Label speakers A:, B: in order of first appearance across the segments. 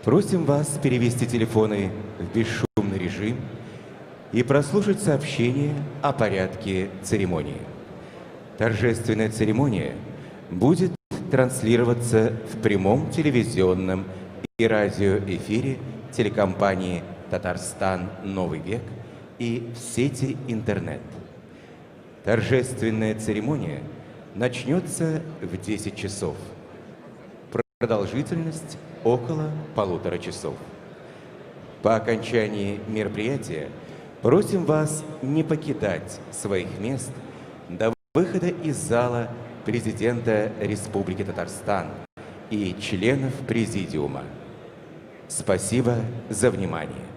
A: Просим вас перевести телефоны в бесшумный режим и прослушать сообщение о порядке церемонии. Торжественная церемония будет транслироваться в прямом телевизионном и радиоэфире телекомпании «Татарстан. Новый век» и в сети интернет. Торжественная церемония начнется в 10 часов. Продолжительность около 1,5 часов. По окончании мероприятия просим вас не покидать своих мест до выхода из зала президента Республики Татарстан и членов Президиума. Спасибо за внимание.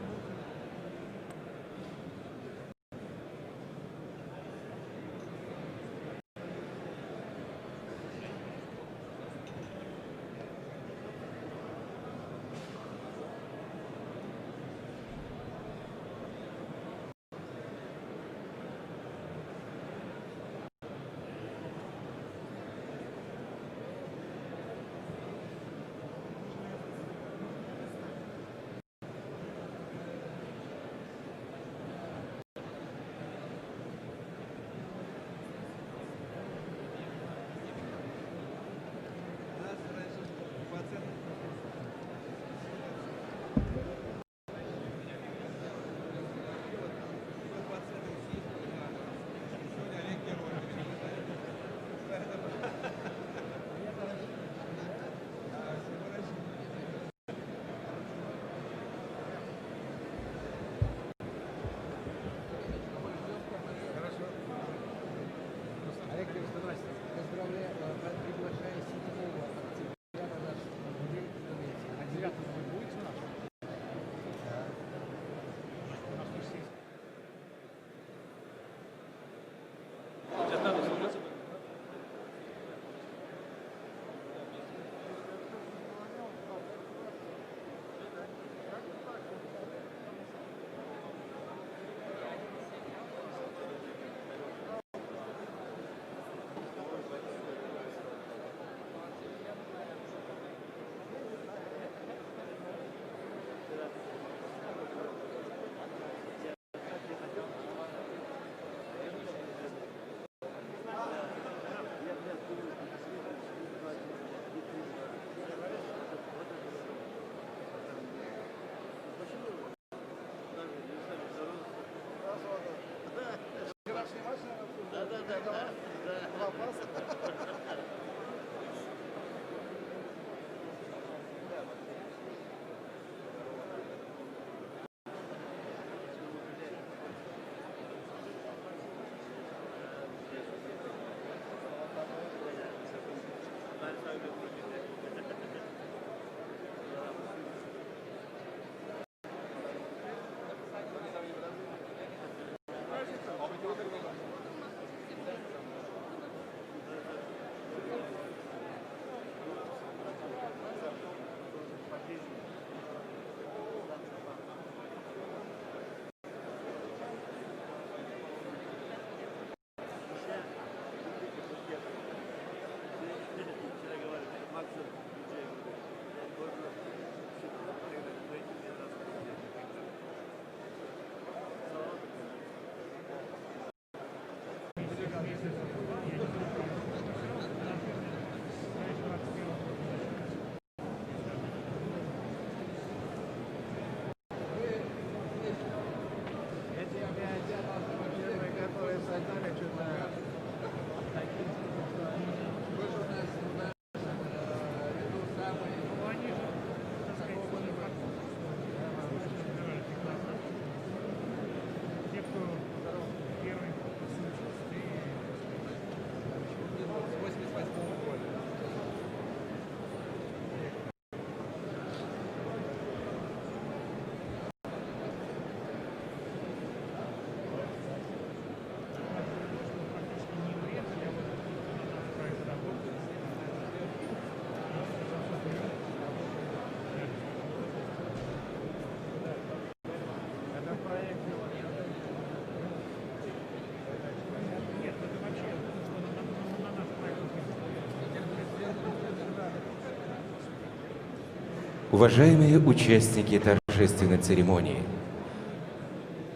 A: Уважаемые участники торжественной церемонии,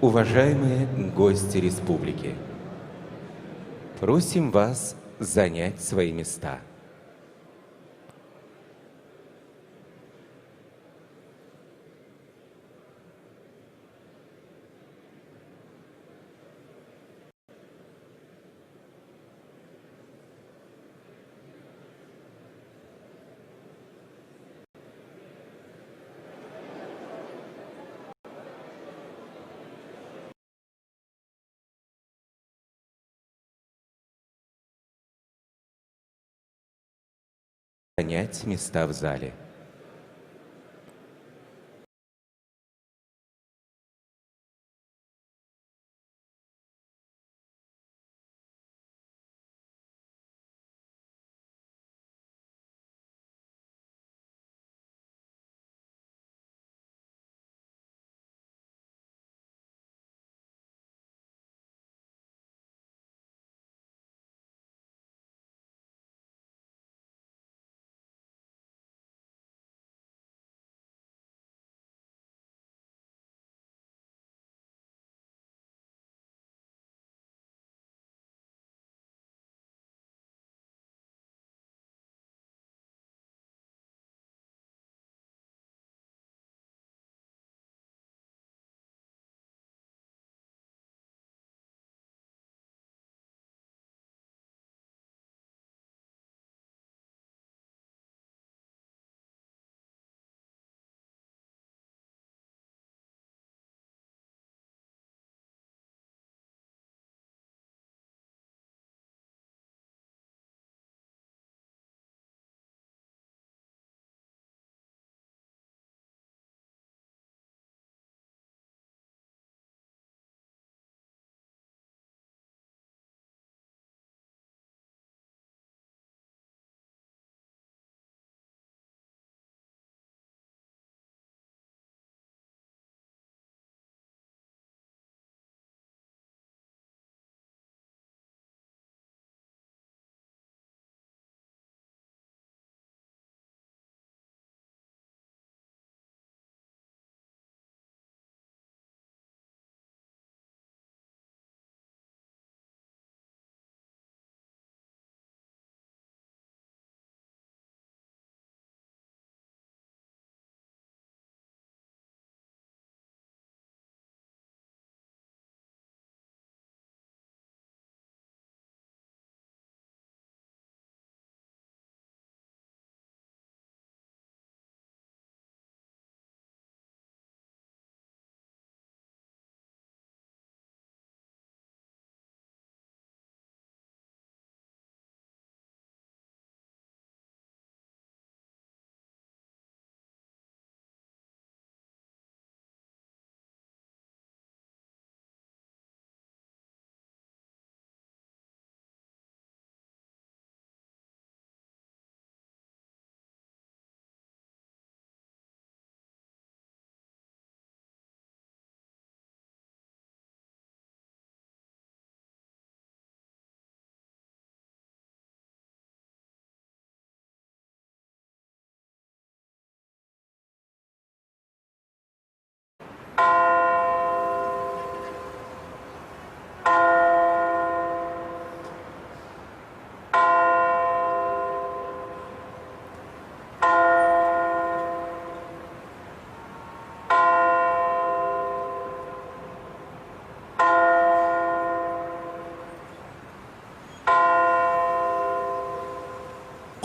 A: уважаемые гости республики, просим вас занять свои места. Занять места в зале.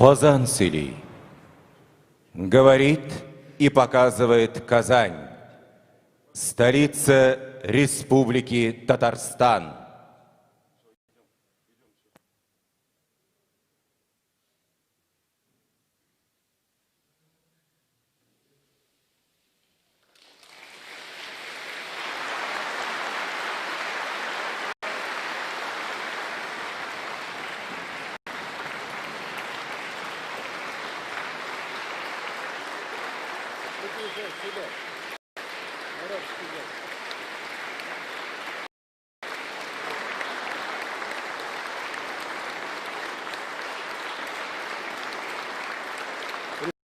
A: Казан-Сили. Говорит и показывает Казань, столица Республики Татарстан.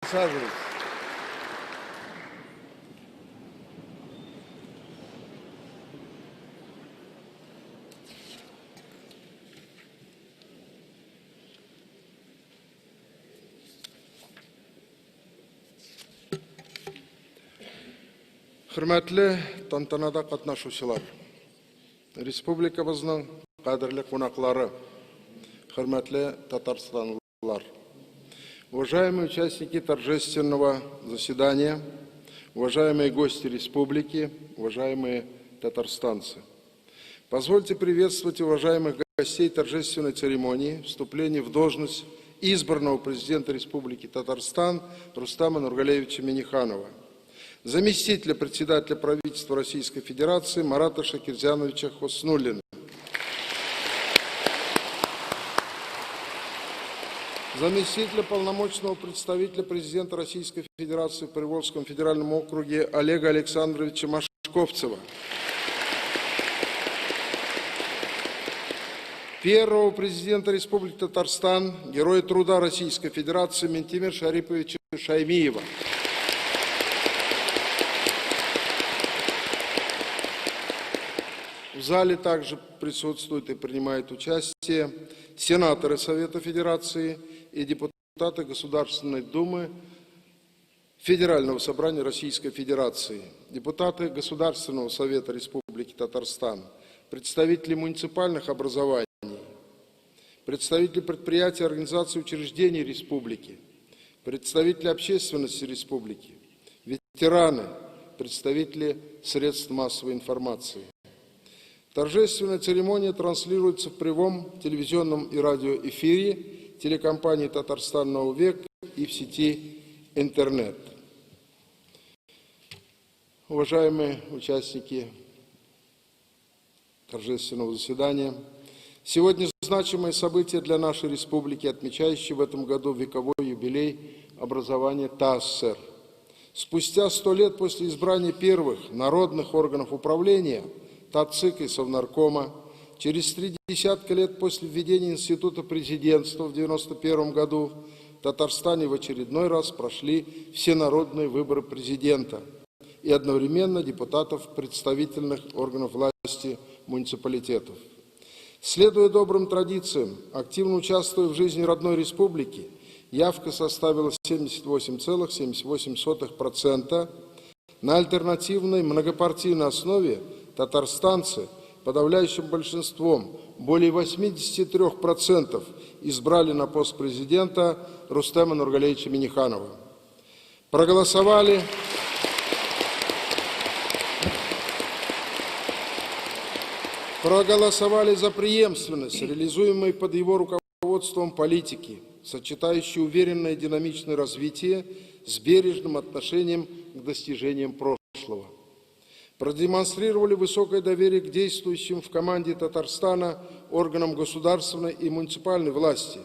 B: Присаживайтесь. Hürmetli тантанада катнашучылар, республикабызның кадерле кунаклары, hürmetli татарстанлылар, уважаемые участники торжественного заседания, уважаемые гости республики, уважаемые татарстанцы. Позвольте приветствовать уважаемых гостей торжественной церемонии вступления в должность избранного президента Республики Татарстан Рустама Нургалиевича Минниханова, заместителя председателя правительства Российской Федерации Марата Шакирзяновича Хоснуллина, заместителя полномочного представителя президента Российской Федерации в Приволжском федеральном округе Олега Александровича Машковцева, первого президента Республики Татарстан, Героя труда Российской Федерации Ментимира Шариповича Шаймиева, в зале также присутствуют и принимают участие сенаторы Совета Федерации и депутаты Государственной Думы Федерального собрания Российской Федерации, депутаты Государственного Совета Республики Татарстан, представители муниципальных образований, представители предприятий, организаций, учреждений республики, представители общественности республики, ветераны, представители средств массовой информации. Торжественная церемония транслируется в прямом телевизионном и радиоэфире телекомпании «Татарстан Новый век» и в сети интернет. Уважаемые участники торжественного заседания, сегодня значимое событие для нашей республики, отмечающее в этом году вековой юбилей образования ТАССР. Спустя 100 лет после избрания первых народных органов управления ТАЦИК и Совнаркома, через 3 десятка лет после введения института президентства в 1991 году, в Татарстане в очередной раз прошли всенародные выборы президента и одновременно депутатов представительных органов власти муниципалитетов. Следуя добрым традициям, активно участвуя в жизни родной республики, явка составила 78,78%. На альтернативной многопартийной основе татарстанцы подавляющим большинством, более 83%, избрали на пост президента Рустема Нургалиевича Минниханова. Проголосовали за преемственность, реализуемой под его руководством политики, сочетающей уверенное и динамичное развитие с бережным отношением к достижениям прошлого. Продемонстрировали высокое доверие к действующим в команде Татарстана органам государственной и муниципальной власти,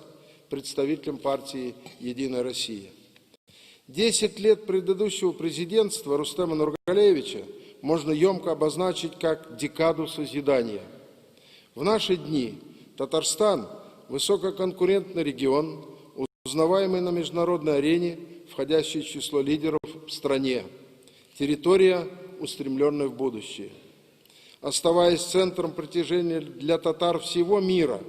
B: представителям партии «Единая Россия». 10 лет предыдущего президентства Рустема Нургалиевича можно емко обозначить как декаду созидания. В наши дни Татарстан – высококонкурентный регион, узнаваемый на международной арене, входящий в число лидеров в стране. Территория, устремленная в будущее. Оставаясь центром притяжения для татар всего мира,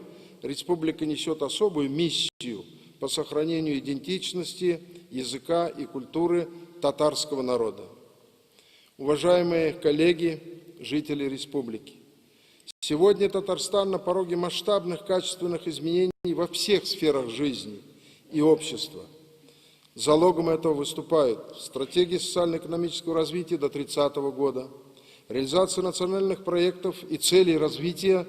B: республика несет особую миссию по сохранению идентичности, языка и культуры татарского народа. Уважаемые коллеги, жители республики, сегодня Татарстан на пороге масштабных качественных изменений во всех сферах жизни и общества. Залогом этого выступают стратегия социально-экономического развития до 2030 года, реализация национальных проектов и целей развития,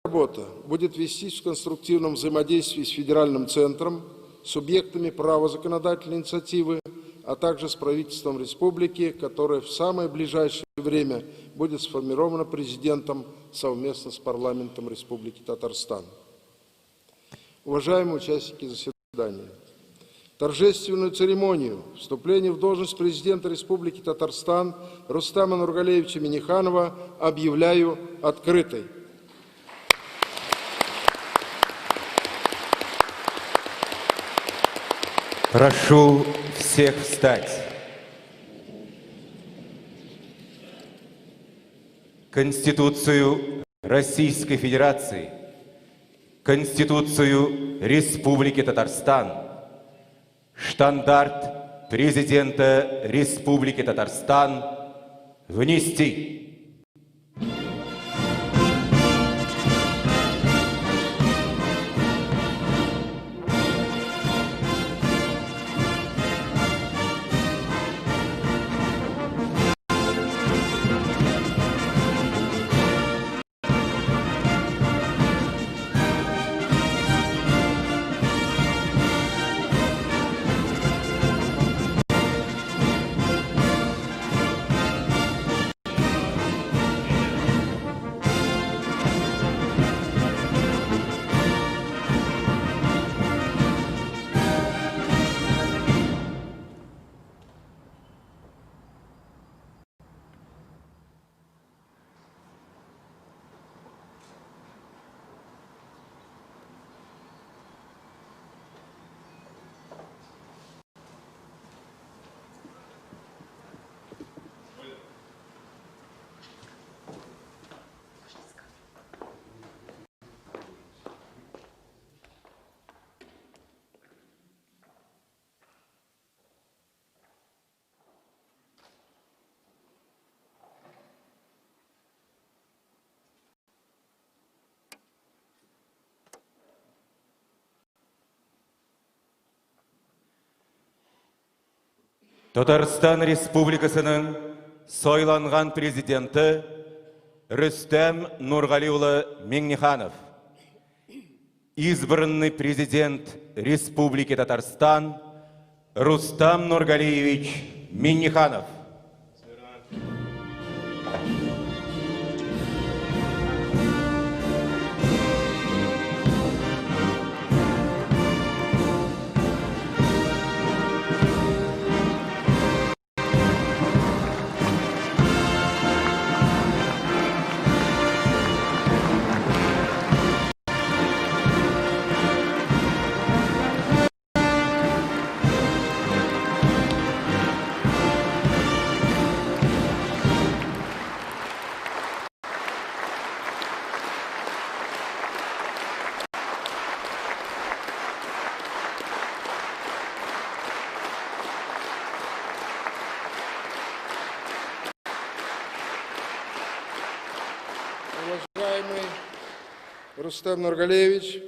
B: работа будет вестись в конструктивном взаимодействии с федеральным центром, субъектами права законодательной инициативы, а также с правительством республики, которое в самое ближайшее время будет сформировано президентом совместно с парламентом Республики Татарстан. Уважаемые участники заседания, торжественную церемонию вступления в должность президента Республики Татарстан Рустама Нургалиевича Минниханова объявляю открытой.
A: Прошу всех встать. Конституцию Российской Федерации Конституцию Республики Татарстан, штандарт президента Республики Татарстан внести. Татарстан Республикасының сойланған президенті Рүстем Нургалиулы Меңниханов. Избранный президент Республики Татарстан Рустам Нургалиевич Меңниханов.
B: Уважаемый Рустем Нургалиевич,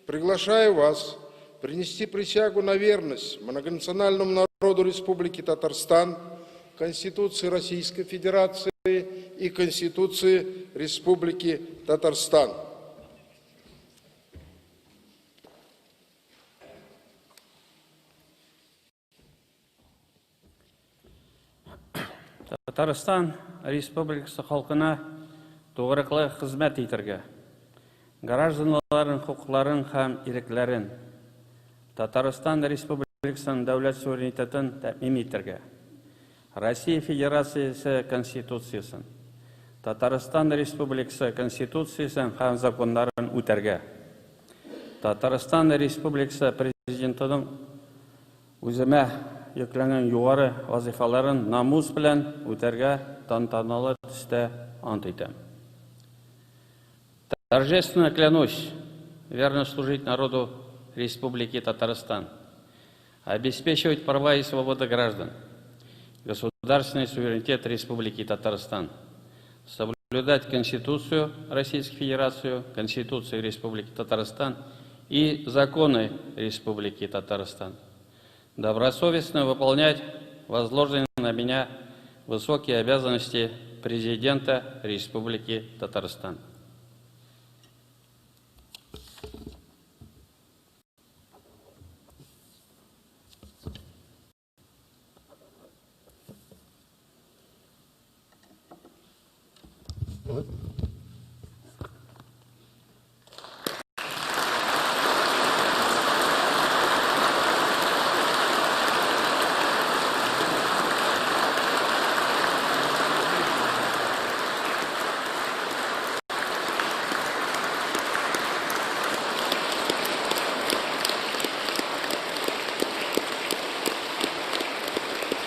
B: приглашаю вас принести присягу на верность многонациональному народу Республики Татарстан, Конституции Российской Федерации и Конституции Республики Татарстан.
C: Татарстан Республикасы халқына тоғырықлы қызмет етірге, гражданларын құқыларын һәм еріклерін, Татарстан Республикасының дәулет суверенитетін тәмин етірге, Россия Федерациясы Конституциясын, Татарстан Республикасы Конституциясын һәм закондарын үтәргә, Татарстан Республикасы президентінің үземә йөкләнгән югары вазифаларын намус белән үтәргә тантаналы төстә ант итәм. Торжественно клянусь верно служить народу Республики Татарстан, обеспечивать права и свободы граждан, государственный суверенитет Республики Татарстан, соблюдать Конституцию Российской Федерации, Конституцию Республики Татарстан и законы Республики Татарстан, добросовестно выполнять возложенные на меня высокие обязанности президента Республики Татарстан.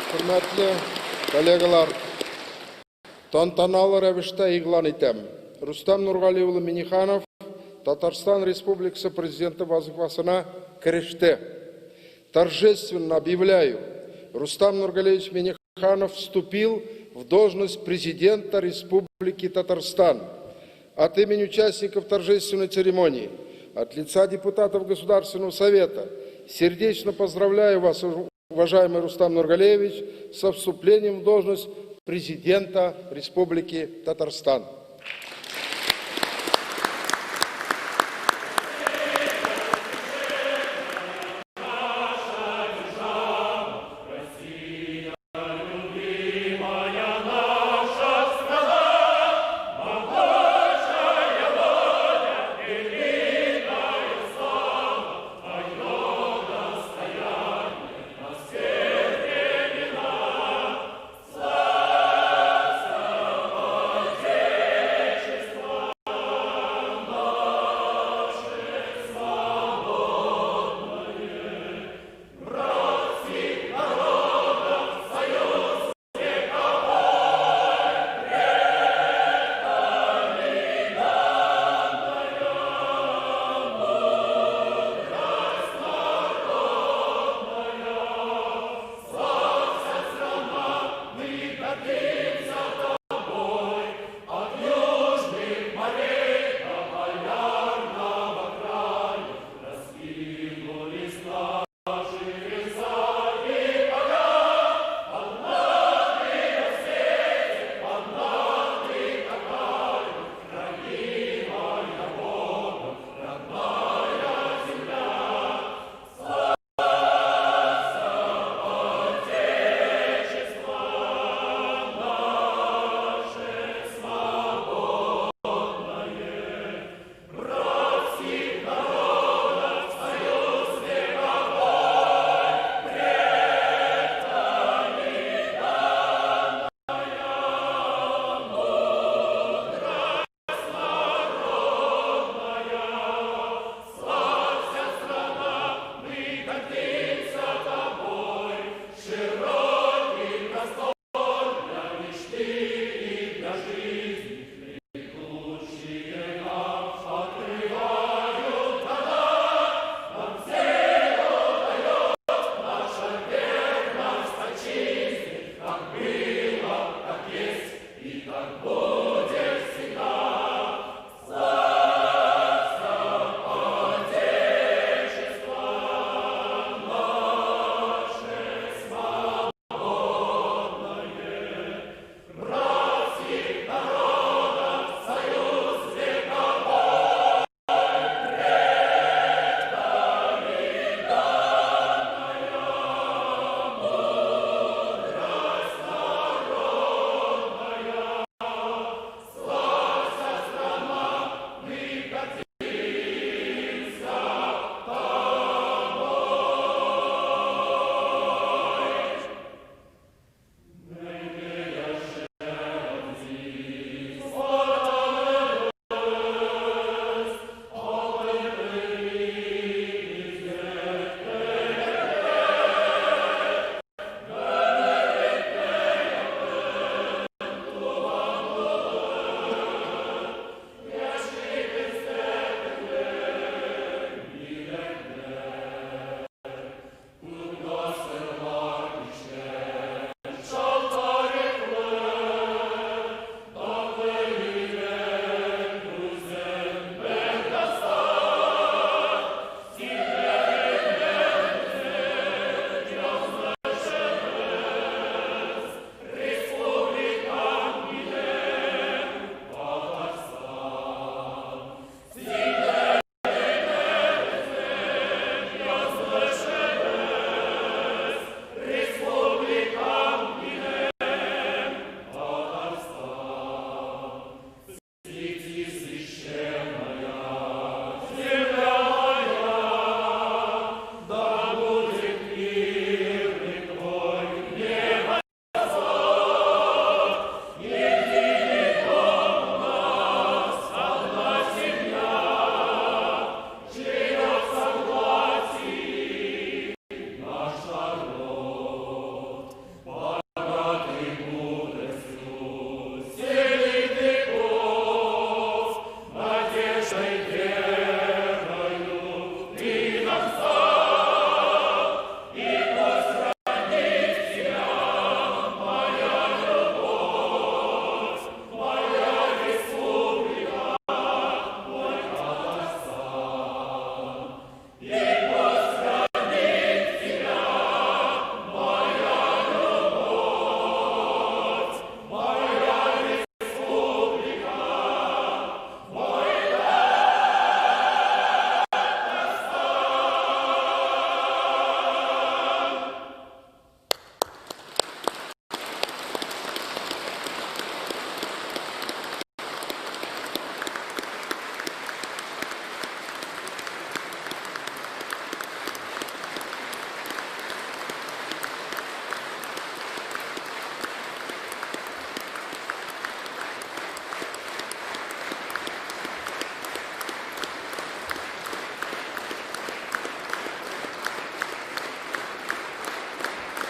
B: Hürmetli kollegalar, тантаналы рәвештә игълан итәм. Рустам Нургалиулы Меңниханов Татарстан Республика сопрезидента Вазыфасына Кереште. Торжественно объявляю, Рустам Нургалевич Минниханов вступил в должность президента Республики Татарстан. От имени участников торжественной церемонии, от лица депутатов Государственного Совета, сердечно поздравляю вас, уважаемый Рустам Нургалевич, со вступлением в должность президента Республики Татарстан.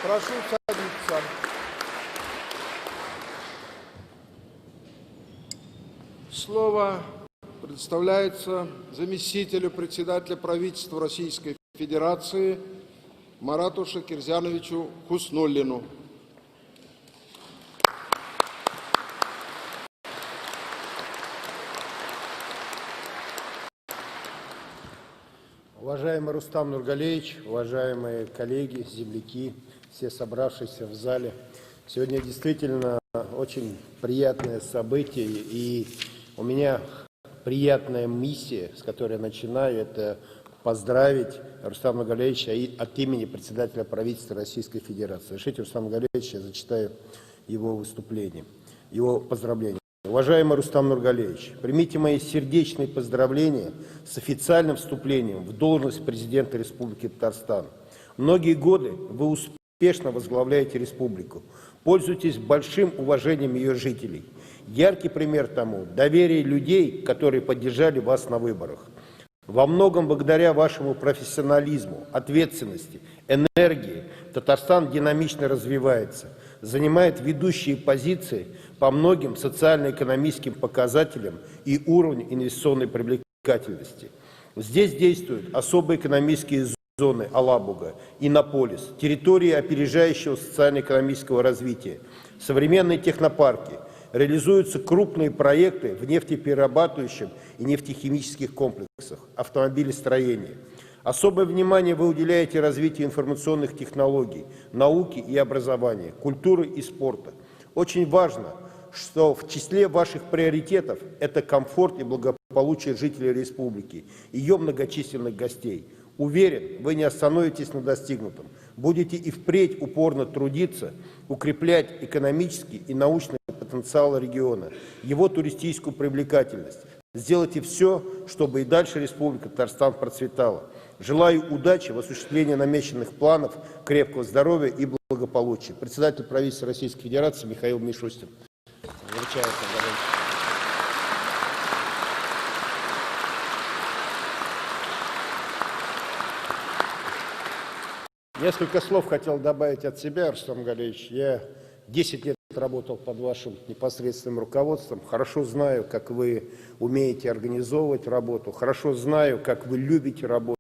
B: Прошу садиться. Слово предоставляется заместителю председателя правительства Российской Федерации Марату Шакирзяновичу Хуснуллину.
D: Уважаемый Рустам Нургалеевич, уважаемые коллеги, земляки, все собравшиеся в зале. Сегодня действительно очень приятное событие, и у меня приятная миссия, с которой я начинаю, это поздравить Рустама Нургалеевича от имени председателя правительства Российской Федерации. Решите, Рустам Нургалеевич, я зачитаю его выступление, его поздравления. Уважаемый Рустам Нургалеевич, примите мои сердечные поздравления с официальным вступлением в должность президента Республики Татарстан. Многие годы вы успешно возглавляете республику, пользуетесь большим уважением ее жителей. Яркий пример тому – доверие людей, которые поддержали вас на выборах. Во многом благодаря вашему профессионализму, ответственности, энергии Татарстан динамично развивается, занимает ведущие позиции по многим социально-экономическим показателям и уровню инвестиционной привлекательности. Здесь действуют особые экономические зоны Алабуга, Иннополис, территории опережающего социально-экономического развития, современные технопарки, реализуются крупные проекты в нефтеперерабатывающем и нефтехимических комплексах, автомобилестроении. Особое внимание вы уделяете развитию информационных технологий, науки и образования, культуры и спорта. Очень важно, что в числе ваших приоритетов это комфорт и благополучие жителей республики, ее многочисленных гостей. Уверен, вы не остановитесь на достигнутом. Будете и впредь упорно трудиться, укреплять экономический и научный потенциал региона, его туристическую привлекательность. Сделайте все, чтобы и дальше Республика Татарстан процветала. Желаю удачи в осуществлении намеченных планов, крепкого здоровья и благополучия. Председатель правительства Российской Федерации Михаил Мишустин. Несколько слов хотел добавить от себя, Рустам Галеевич. Я 10 лет работал под вашим непосредственным руководством. Хорошо знаю, как вы умеете организовывать работу. Хорошо знаю, как вы любите работу.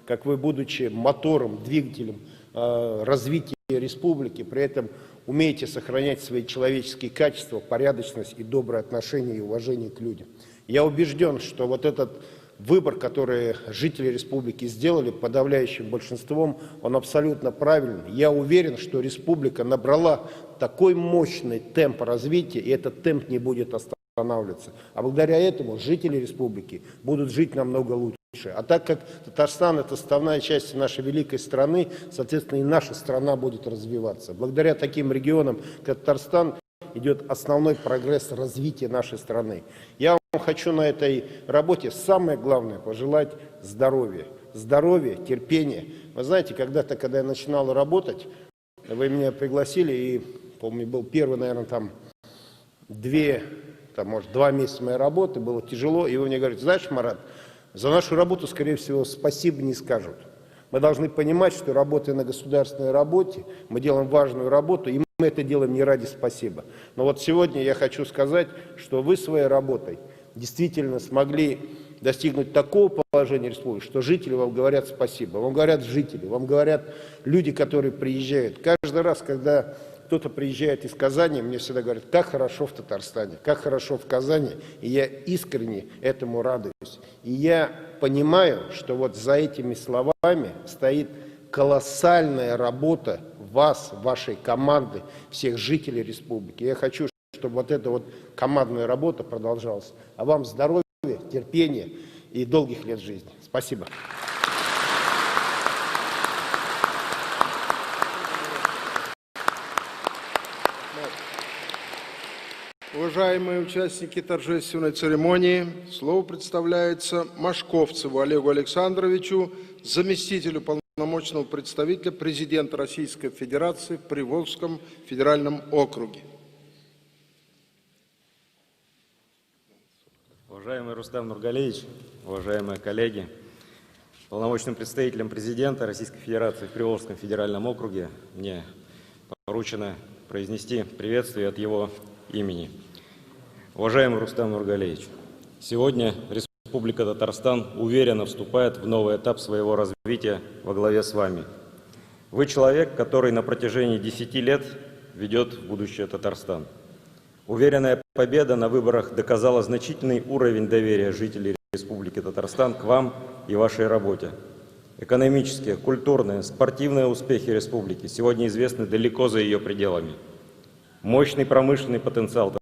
D: Как вы, будучи мотором, двигателем развития республики, при этом умеете сохранять свои человеческие качества, порядочность и доброе отношение и уважение к людям. Я убежден, что вот этот выбор, который жители республики сделали подавляющим большинством, он абсолютно правильный. Я уверен, что республика набрала такой мощный темп развития, и этот темп не будет останавливаться. А благодаря этому жители республики будут жить намного лучше. А так как Татарстан – это составная часть нашей великой страны, соответственно, и наша страна будет развиваться. Благодаря таким регионам, как Татарстан, идет основной прогресс развития нашей страны. Я вам хочу на этой работе самое главное пожелать здоровья. Здоровья, терпения. Вы знаете, когда-то, когда я начинал работать, вы меня пригласили, и, помню, был первый, наверное, два месяца моей работы, было тяжело, и вы мне говорите: знаешь, Марат, за нашу работу, скорее всего, спасибо не скажут. Мы должны понимать, что, работая на государственной работе, мы делаем важную работу, и мы это делаем не ради спасибо. Но вот сегодня я хочу сказать, что вы своей работой действительно смогли достигнуть такого положения республики, что жители вам говорят спасибо. Вам говорят жители, вам говорят люди, которые приезжают. Каждый раз, когда кто-то приезжает из Казани, мне всегда говорят: как хорошо в Татарстане, как хорошо в Казани, и я искренне этому радуюсь. И я понимаю, что вот за этими словами стоит колоссальная работа вас, вашей команды, всех жителей республики. Я хочу, чтобы вот эта вот командная работа продолжалась. А вам здоровья, терпения и долгих лет жизни. Спасибо.
B: Уважаемые участники торжественной церемонии, слово представляется Машковцеву Олегу Александровичу, заместителю полномочного представителя президента Российской Федерации в Приволжском федеральном округе.
E: Уважаемый Рустам Нургалеевич, уважаемые коллеги, полномочным представителем президента Российской Федерации в Приволжском федеральном округе мне поручено произнести приветствие от его имени. Уважаемый Рустам Нургалеевич, сегодня Республика Татарстан уверенно вступает в новый этап своего развития во главе с вами. Вы человек, который на протяжении 10 лет ведет в будущее Татарстан. Уверенная победа на выборах доказала значительный уровень доверия жителей Республики Татарстан к вам и вашей работе. Экономические, культурные, спортивные успехи республики сегодня известны далеко за ее пределами. Мощный промышленный потенциал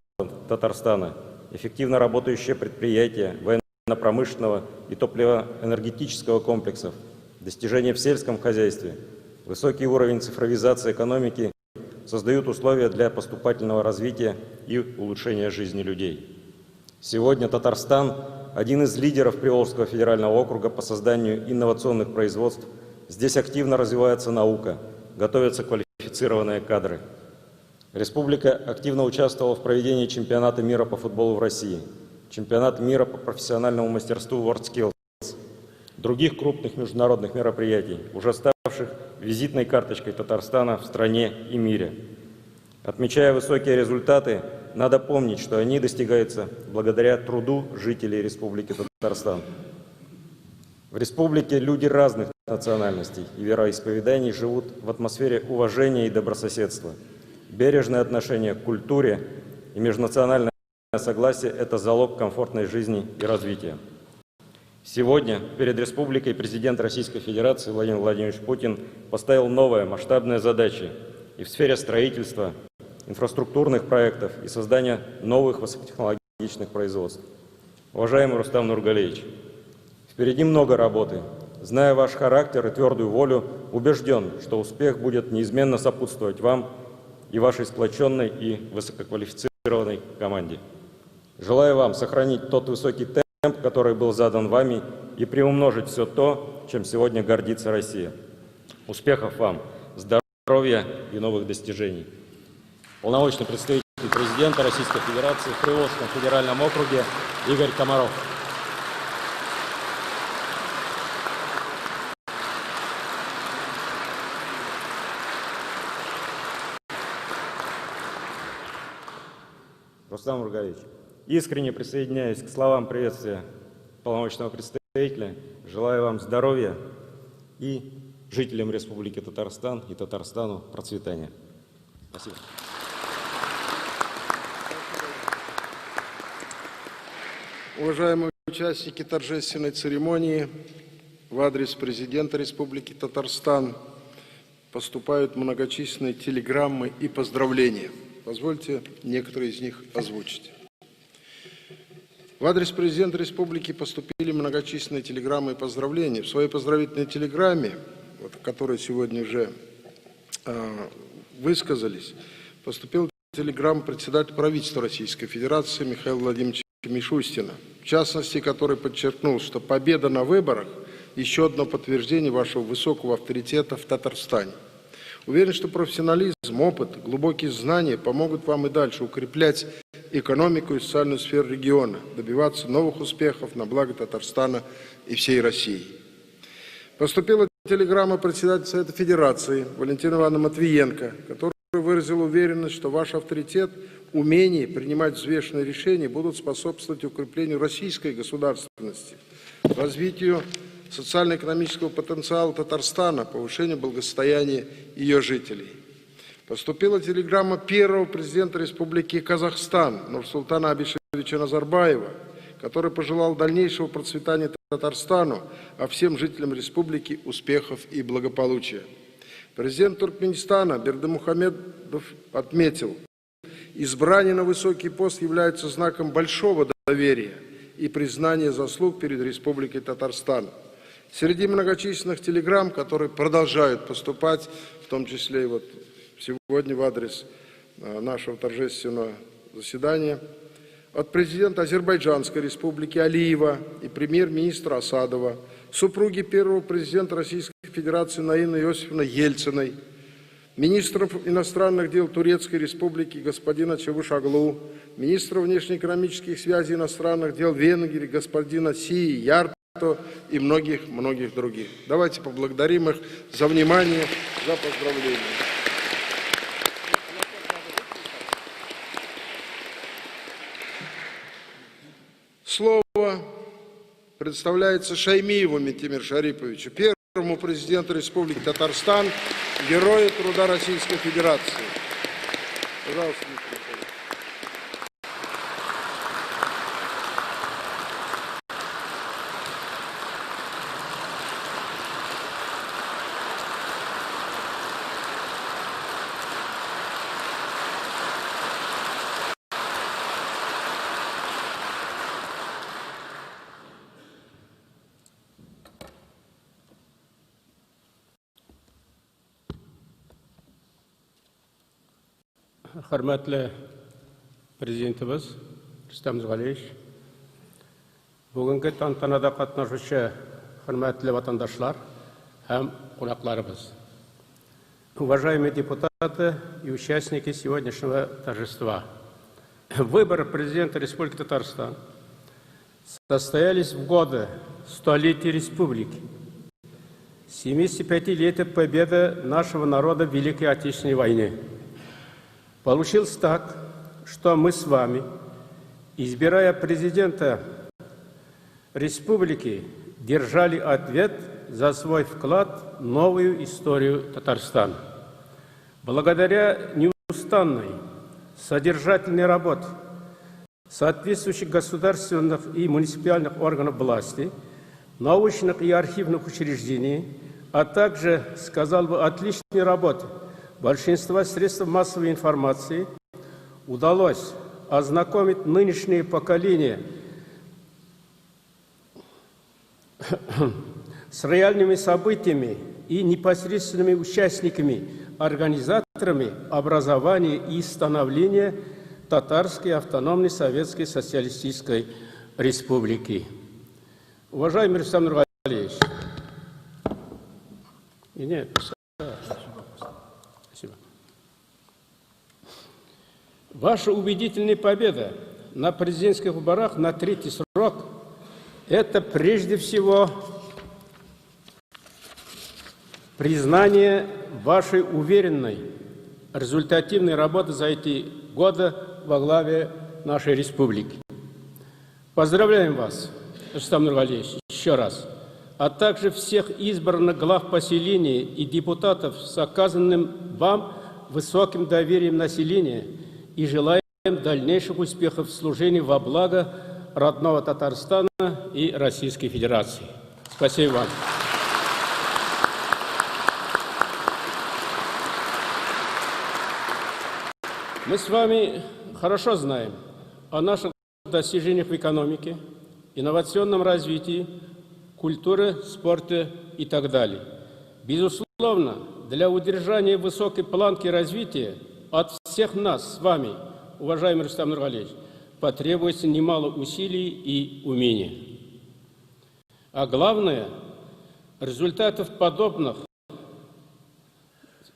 E: Татарстана, эффективно работающие предприятия военно-промышленного и топливо-энергетического комплексов, достижения в сельском хозяйстве, высокий уровень цифровизации экономики создают условия для поступательного развития и улучшения жизни людей. Сегодня Татарстан – один из лидеров Приволжского федерального округа по созданию инновационных производств. Здесь активно развивается наука, готовятся квалифицированные кадры. Республика активно участвовала в проведении чемпионата мира по футболу в России, чемпионата мира по профессиональному мастерству WorldSkills, других крупных международных мероприятий, уже ставших визитной карточкой Татарстана в стране и мире. Отмечая высокие результаты, надо помнить, что они достигаются благодаря труду жителей Республики Татарстан. В республике люди разных национальностей и вероисповеданий живут в атмосфере уважения и добрососедства. Бережное отношение к культуре и межнациональное согласие – это залог комфортной жизни и развития. Сегодня перед республикой президент Российской Федерации Владимир Владимирович Путин поставил новые масштабные задачи и в сфере строительства, инфраструктурных проектов и создания новых высокотехнологичных производств. Уважаемый Рустам Нургалеевич, впереди много работы. Зная ваш характер и твердую волю, убежден, что успех будет неизменно сопутствовать вам и вашей сплоченной и высококвалифицированной команде. Желаю вам сохранить тот высокий темп, который был задан вами, и приумножить все то, чем сегодня гордится Россия. Успехов вам, здоровья и новых достижений. Полномочный представитель президента Российской Федерации в Приволжском федеральном округе Игорь Комаров. Рустам Нургалеевич, искренне присоединяюсь к словам приветствия полномочного представителя. Желаю вам здоровья и жителям Республики Татарстан и Татарстану процветания. Спасибо.
B: Уважаемые участники торжественной церемонии, в адрес президента Республики Татарстан поступают многочисленные телеграммы и поздравления. Позвольте некоторые из них озвучить. В адрес президента Республики поступили многочисленные телеграммы и поздравления. В своей поздравительной телеграмме, которой сегодня уже высказались, поступила телеграмма председателя правительства Российской Федерации Михаила Владимировича Мишустина, в частности, который подчеркнул, что победа на выборах – еще одно подтверждение вашего высокого авторитета в Татарстане. Уверен, что профессионализм, опыт, глубокие знания помогут вам и дальше укреплять экономику и социальную сферу региона, добиваться новых успехов на благо Татарстана и всей России. Поступила телеграмма председателя Совета Федерации Валентина Ивановна Матвиенко, который выразил уверенность, что ваш авторитет, умение принимать взвешенные решения будут способствовать укреплению российской государственности, развитию социально-экономического потенциала Татарстана, повышению благосостояния ее жителей. Поступила телеграмма первого президента Республики Казахстан Нурсултана Абишевича Назарбаева, который пожелал дальнейшего процветания Татарстану, а всем жителям республики успехов и благополучия. Президент Туркменистана Бердымухамедов отметил, избрание на высокий пост является знаком большого доверия и признания заслуг перед Республикой Татарстан. Среди многочисленных телеграмм, которые продолжают поступать, в том числе и сегодня в адрес нашего торжественного заседания, от президента Азербайджанской республики Алиева и премьер-министра Асадова, супруги первого президента Российской Федерации Наины Иосифовны Ельциной, министров иностранных дел Турецкой Республики господина Чавушаглу, министра внешнеэкономических связей иностранных дел Венгрии господина Сии Ярто и многих других. Давайте поблагодарим их за внимание, за поздравления. Слово представляется Шаймиеву Ментимиру Шариповичу, первому президенту Республики Татарстан, Герою труда Российской Федерации. Пожалуйста, Михаил Михайлович.
F: Hürmetli Prezidentimiz Rustam Nurgalievich, bugünkü tantanada katnaşıcı hürmetli vatandaşlar hem kulaklarımız. Уважаемые депутаты и участники сегодняшнего торжества. Выборы президента Республики Татарстан состоялись в годы столетия республики, 75-летия победы нашего народа в Великой Отечественной войне. Получилось так, что мы с вами, избирая президента республики, держали ответ за свой вклад в новую историю Татарстана. Благодаря неустанной, содержательной работе соответствующих государственных и муниципальных органов власти, научных и архивных учреждений, а также, сказал бы, отличной работе большинства средств массовой информации, удалось ознакомить нынешнее поколение с реальными событиями и непосредственными участниками, организаторами образования и становления Татарской автономной Советской Социалистической Республики. Уважаемый Рустам Нургалиевич, спасибо. Ваша убедительная победа на президентских выборах на третий срок – это прежде всего признание вашей уверенной, результативной работы за эти годы во главе нашей республики. Поздравляем вас, Рустам Нургалиевич, еще раз, а также всех избранных глав поселений и депутатов с оказанным вам высоким доверием населения и желаем дальнейших успехов в служении во благо родного Татарстана и Российской Федерации. Спасибо вам. Мы с вами хорошо знаем о наших достижениях в экономике, инновационном развитии, культуре, спорте и так далее. Безусловно, для удержания высокой планки развития от всех нас с вами, уважаемый Рустам Нургалиевич, потребуется немало усилий и умений. А главное, результатов подобных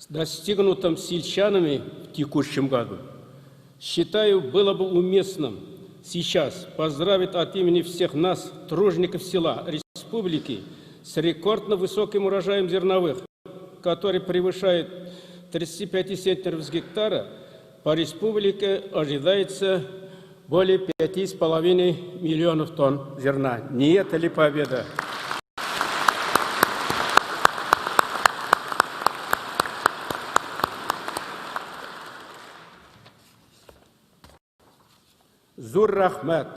F: достигнутым сельчанами в текущем году, считаю, было бы уместным сейчас поздравить от имени всех нас, тружеников села республики, с рекордно высоким урожаем зерновых, который превышает 35 центнеров с гектара. По республике ожидается более 5,5 миллионов тонн зерна. Не это ли победа? Зур рахмат,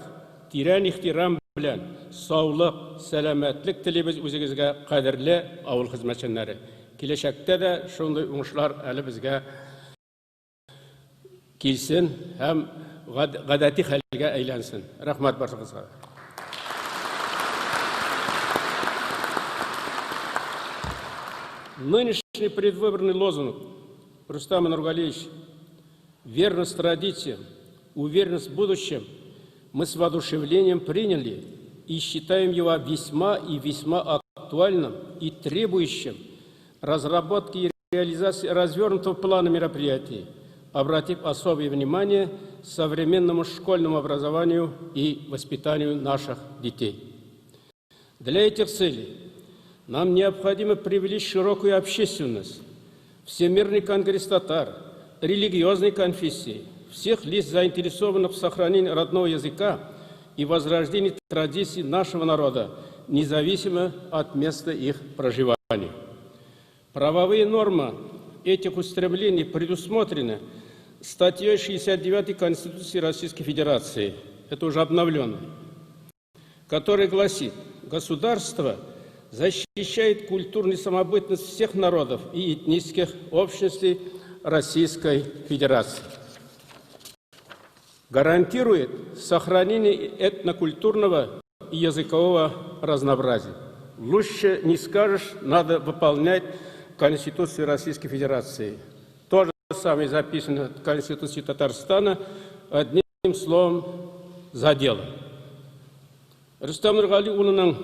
F: тирән ихтирам белән, саулык, сәламәтлек телибез үзегезгә, кадерле авыл хезмәтчәннәре. Киләчәктә дә шундый уңышлар әле безгә килсен һәм гадәти хәлгә әйләнсен. Рахмат барыгызга. Нынешний предвыборный лозунг Рустама Нургалиевича «Верность традициям, уверенность в будущем» мы с воодушевлением приняли и считаем его весьма и весьма актуальным и требующим разработки и реализации развернутого плана мероприятий, обратив особое внимание современному школьному образованию и воспитанию наших детей. Для этих целей нам необходимо привлечь широкую общественность, Всемирный конгресс татар, религиозные конфессии, всех лиц, заинтересованных в сохранении родного языка и возрождения традиций нашего народа, независимо от места их проживания. Правовые нормы этих устремлений предусмотрены статьей 69 Конституции Российской Федерации, это уже обновленная, которая гласит: государство защищает культурную самобытность всех народов и этнических общностей Российской Федерации, гарантирует сохранение этнокультурного и языкового разнообразия. Лучше не скажешь, надо выполнять Конституцию Российской Федерации. То же самое записано в Конституции Татарстана, одним словом, за дело. Рустам Нурғалиұлының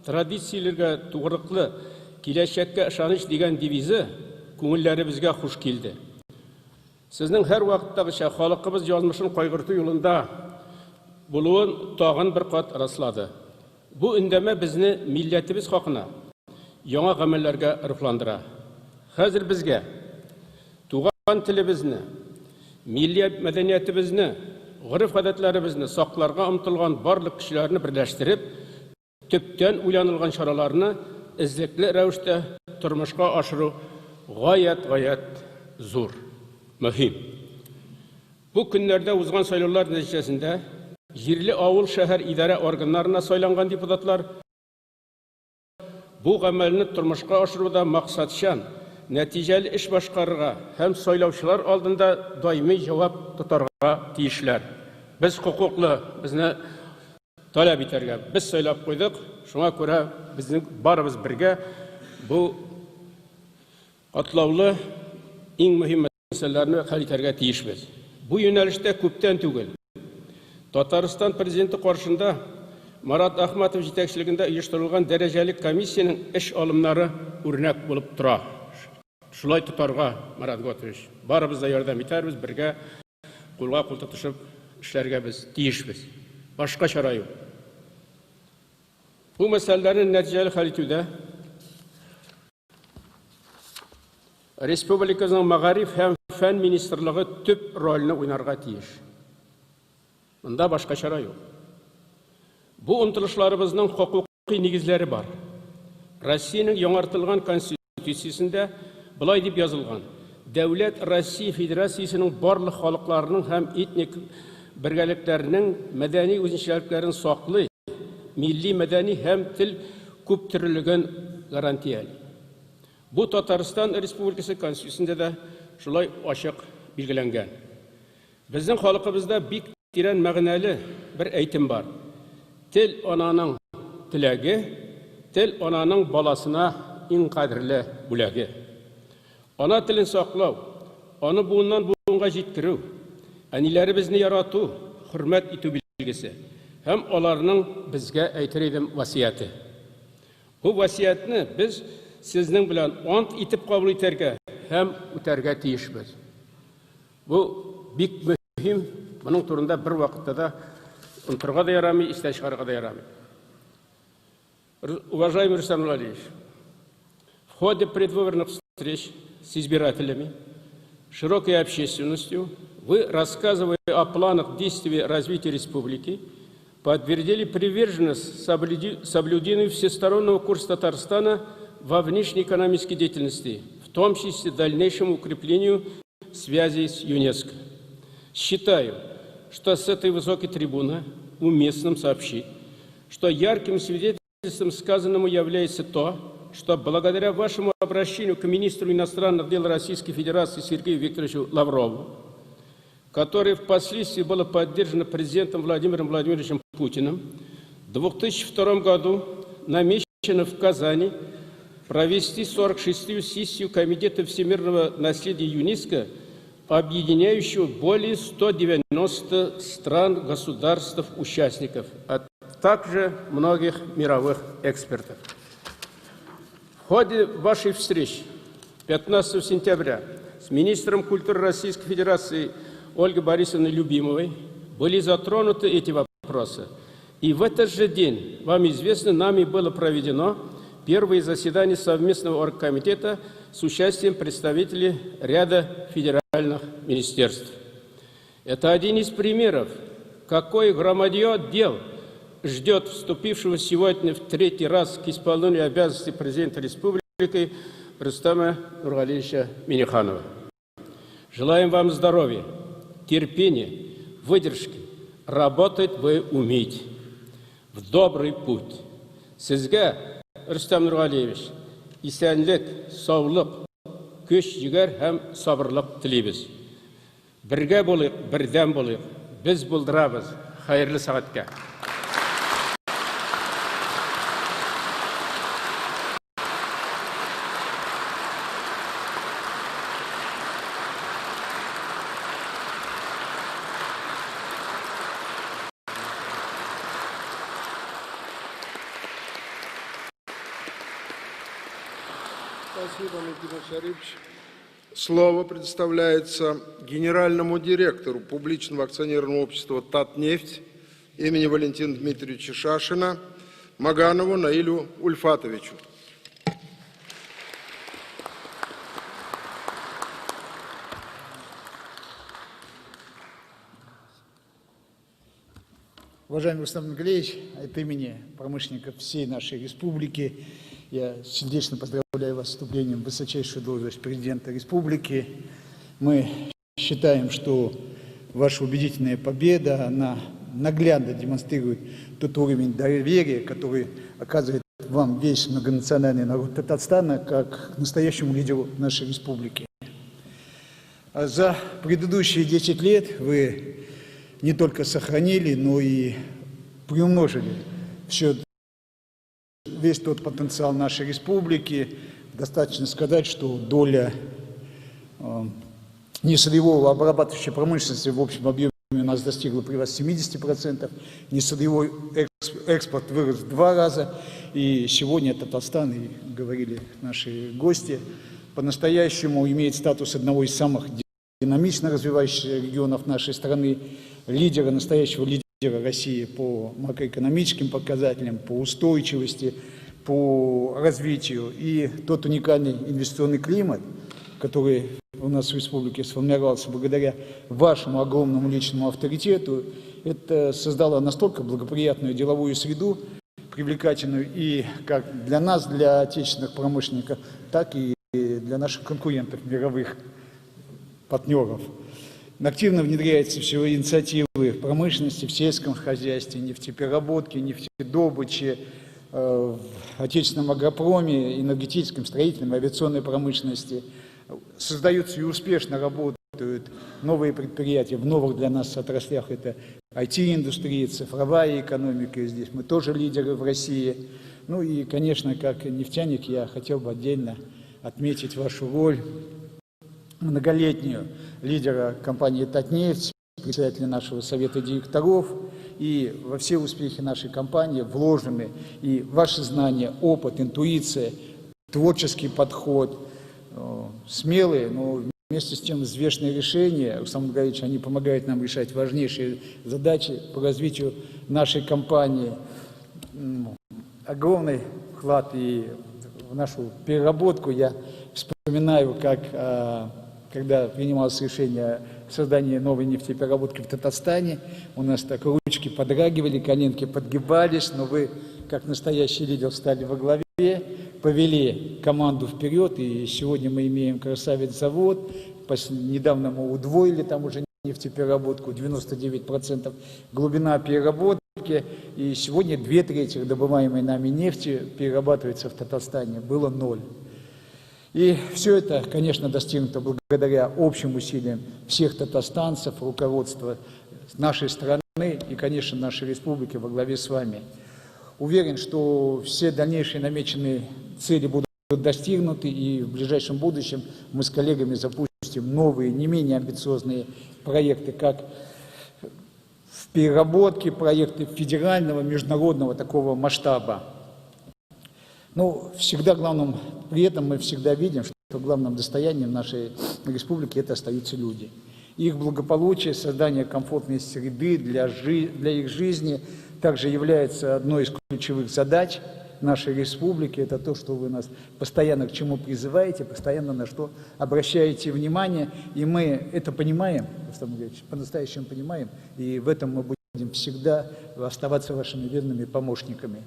F: традицияларға туғрықлы келешекке ышаныш деген девизі көңілләребезгә хуш келді. Сіздің әр вақыттағыша халқыбыз жазмышын қайғырту юлында болуын тағын бір қат раслады. Бұл үндәме бізні милләтебез хақына яңа гамәлләргә рухландыра. Хәзер безгә туган телебезне, милли мәдәниятебезне, ғөреф-гадәтләребезне сакларга омтылган барлык кешеләрне берләштереп, төптән уйланылган чараларны эзлекле рәвештә тормышка ашыру гаять зур, мөһим. Бу көннәрдә узган сайлаулар нәтиҗәсендә җирле авыл шәһәр идарә органнарына сайланган депутатлар бу гамәлне тормышка ашыруда максатчан, нәтиҗәле эш башкарырга һәм сайлаучылар алдында даими җавап тотарга тиешләр. Без хукуклы, безне таләп итәргә, без сайлап куйдык, шуңа күрә безнең барыбыз бергә бу атлаулы иң мөһим мәсьәләләрне хәл итәргә тиешбез. Бу юнәлештә күптән түгел Татарстан президенты каршында Марат Ахматов җитәкчелегендә оештырылган дәрәҗәле комиссияның эш алымнары үрнәк булып тора. Шулай тотарга, Марат Готович, барыбыз да ярдәм итәрбез, бергә кулга кул тотышып эшләргә без тиешбез. Башка чара юк. Бу мәсьәләләрне нәтиҗәле хәл итүдә республикабызның Мәгариф һәм фән министрлыгы төп рольне уйнарга тиеш. Монда башка чара юк. Бу омтылышларыбызның хукукый нигезләре бар. Россиянең яңартылган конституциясендә булай дип язылган: Дәүләт Россия Федерациясенең барлык халыкларының һәм этник бергәлекләренең мәдәни үзенчәлекләрен саклый, милли мәдәни һәм тел күптөрлеген гарантиялый. Бу Татарстан Республикасы конституциясендә дә шулай ачык билгеләнгән. Безнең халкыбызда бик тирән мәгънәле бер әйтем бар: Тел ананың теләге, тел ананың баласына иң кадерле бүләге. Ана телен саклау, аны буыннан буынга җиткерү, әниләребезне ярату, хөрмәт итү билгесе һәм аларның безгә әйтер идем васияте. Бу васиятны без сезнең белән ант итеп кабул итәргә һәм үтәргә тиешбез. Бу бик мөһим, моның турында бер вакытта да унтырга да ярамый, истә чыгарга да ярамый. Уважаемый Рустам Нургалиевич, в ходе предвыборных встреч с избирателями, широкой общественностью, вы, рассказывая о планах действий развития республики, подтвердили приверженность соблюдению всестороннего курса Татарстана во внешнеэкономической деятельности, в том числе дальнейшему укреплению связей с ЮНЕСКО. Считаю, что с этой высокой трибуны уместно сообщить, что ярким свидетельством сказанному является то, что благодаря вашему обращению к министру иностранных дел Российской Федерации Сергею Викторовичу Лаврову, которое впоследствии было поддержано президентом Владимиром Владимировичем Путиным, в 2002 году намечено в Казани провести 46-ю сессию Комитета всемирного наследия ЮНЕСКО, объединяющего более 190 стран, государств-участников, а также многих мировых экспертов. В ходе вашей встречи 15 сентября с министром культуры Российской Федерации Ольгой Борисовной Любимовой были затронуты эти вопросы. И в этот же день, вам известно, нами было проведено первое заседание совместного оргкомитета с участием представителей ряда федеральных министерств. Это один из примеров, какое громадье дел ждет вступившего сегодня в третий раз к исполнению обязанностей президента республики Рустама Нургалиевича Минниханова. Желаем вам здоровья, терпения, выдержки. Работать вы умеете. В добрый путь. Сізге, Рустам Нургалиевич, исәнлек, саулық, көш жігер һәм сабырлық тілейбіз. Бірге болайық, бірден болайық. Біз болдырабыз. Хайырлы сағатқа.
B: Спасибо, Никита Шарипович. Слово предоставляется генеральному директору публичного акционерного общества «Татнефть» имени Валентина Дмитриевича Шашина Маганову Наилю Ульфатовичу.
G: Уважаемый Рустам Нургалиевич, от имени промышленников всей нашей республики я сердечно поздравляю вас с вступлением в высочайшую должность президента республики. Мы считаем, что ваша убедительная победа, она наглядно демонстрирует тот уровень доверия, который оказывает вам весь многонациональный народ Татарстана как настоящему лидеру нашей республики. А за предыдущие 10 лет вы не только сохранили, но и приумножили весь тот потенциал нашей республики. Достаточно сказать, что доля несырьевого обрабатывающей промышленности в общем объеме у нас достигла прирост 70%, несырьевой экспорт вырос в 2 раза, и сегодня Татарстан, и говорили наши гости, по-настоящему имеет статус одного из самых динамично развивающихся регионов нашей страны, настоящего лидера России по макроэкономическим показателям, по устойчивости, по развитию. И тот уникальный инвестиционный климат, который у нас в республике сформировался благодаря вашему огромному личному авторитету, это создало настолько благоприятную деловую среду, привлекательную и как для нас, для отечественных промышленников, так и для наших конкурентов, мировых партнеров. Активно внедряются все инициативы в промышленности, в сельском хозяйстве, нефтепереработке, нефтедобыче, в отечественном агропроме, энергетическом, строительном, авиационной промышленности. Создаются и успешно работают новые предприятия в новых для нас отраслях. Это IT-индустрия, цифровая экономика. И здесь мы тоже лидеры в России. Ну и, конечно, как нефтяник я хотел бы отдельно отметить вашу роль многолетнюю лидера компании «Татнефть», председателя нашего совета директоров, и во все успехи нашей компании вложены и ваши знания, опыт, интуиция, творческий подход, смелые, но вместе с тем взвешенные решения. Рустам Нургалиевич, они помогают нам решать важнейшие задачи по развитию нашей компании. Огромный вклад и в нашу переработку. Я вспоминаю, как когда принималось решение о создании новой нефтепереработки в Татарстане, у нас так ручки подрагивали, коленки подгибались, но вы, как настоящий лидер, стали во главе, повели команду вперед, и сегодня мы имеем красавец-завод, недавно мы удвоили там уже нефтепереработку, 99% глубина переработки, и сегодня 2/3 добываемой нами нефти перерабатывается в Татарстане, было 0. И все это, конечно, достигнуто благодаря общим усилиям всех татарстанцев, руководства нашей страны и, конечно, нашей республики во главе с вами. Уверен, что все дальнейшие намеченные цели будут достигнуты, и в ближайшем будущем мы с коллегами запустим новые, не менее амбициозные проекты, как в переработке, проекты федерального, международного такого масштаба. Но всегда главным, при этом мы всегда видим, что главным достоянием нашей республики это остаются люди. Их благополучие, создание комфортной среды для их жизни также является одной из ключевых задач нашей республики. Это то, что вы нас постоянно к чему призываете, постоянно на что обращаете внимание. И мы это понимаем, по-настоящему понимаем, и в этом мы будем всегда оставаться вашими верными помощниками.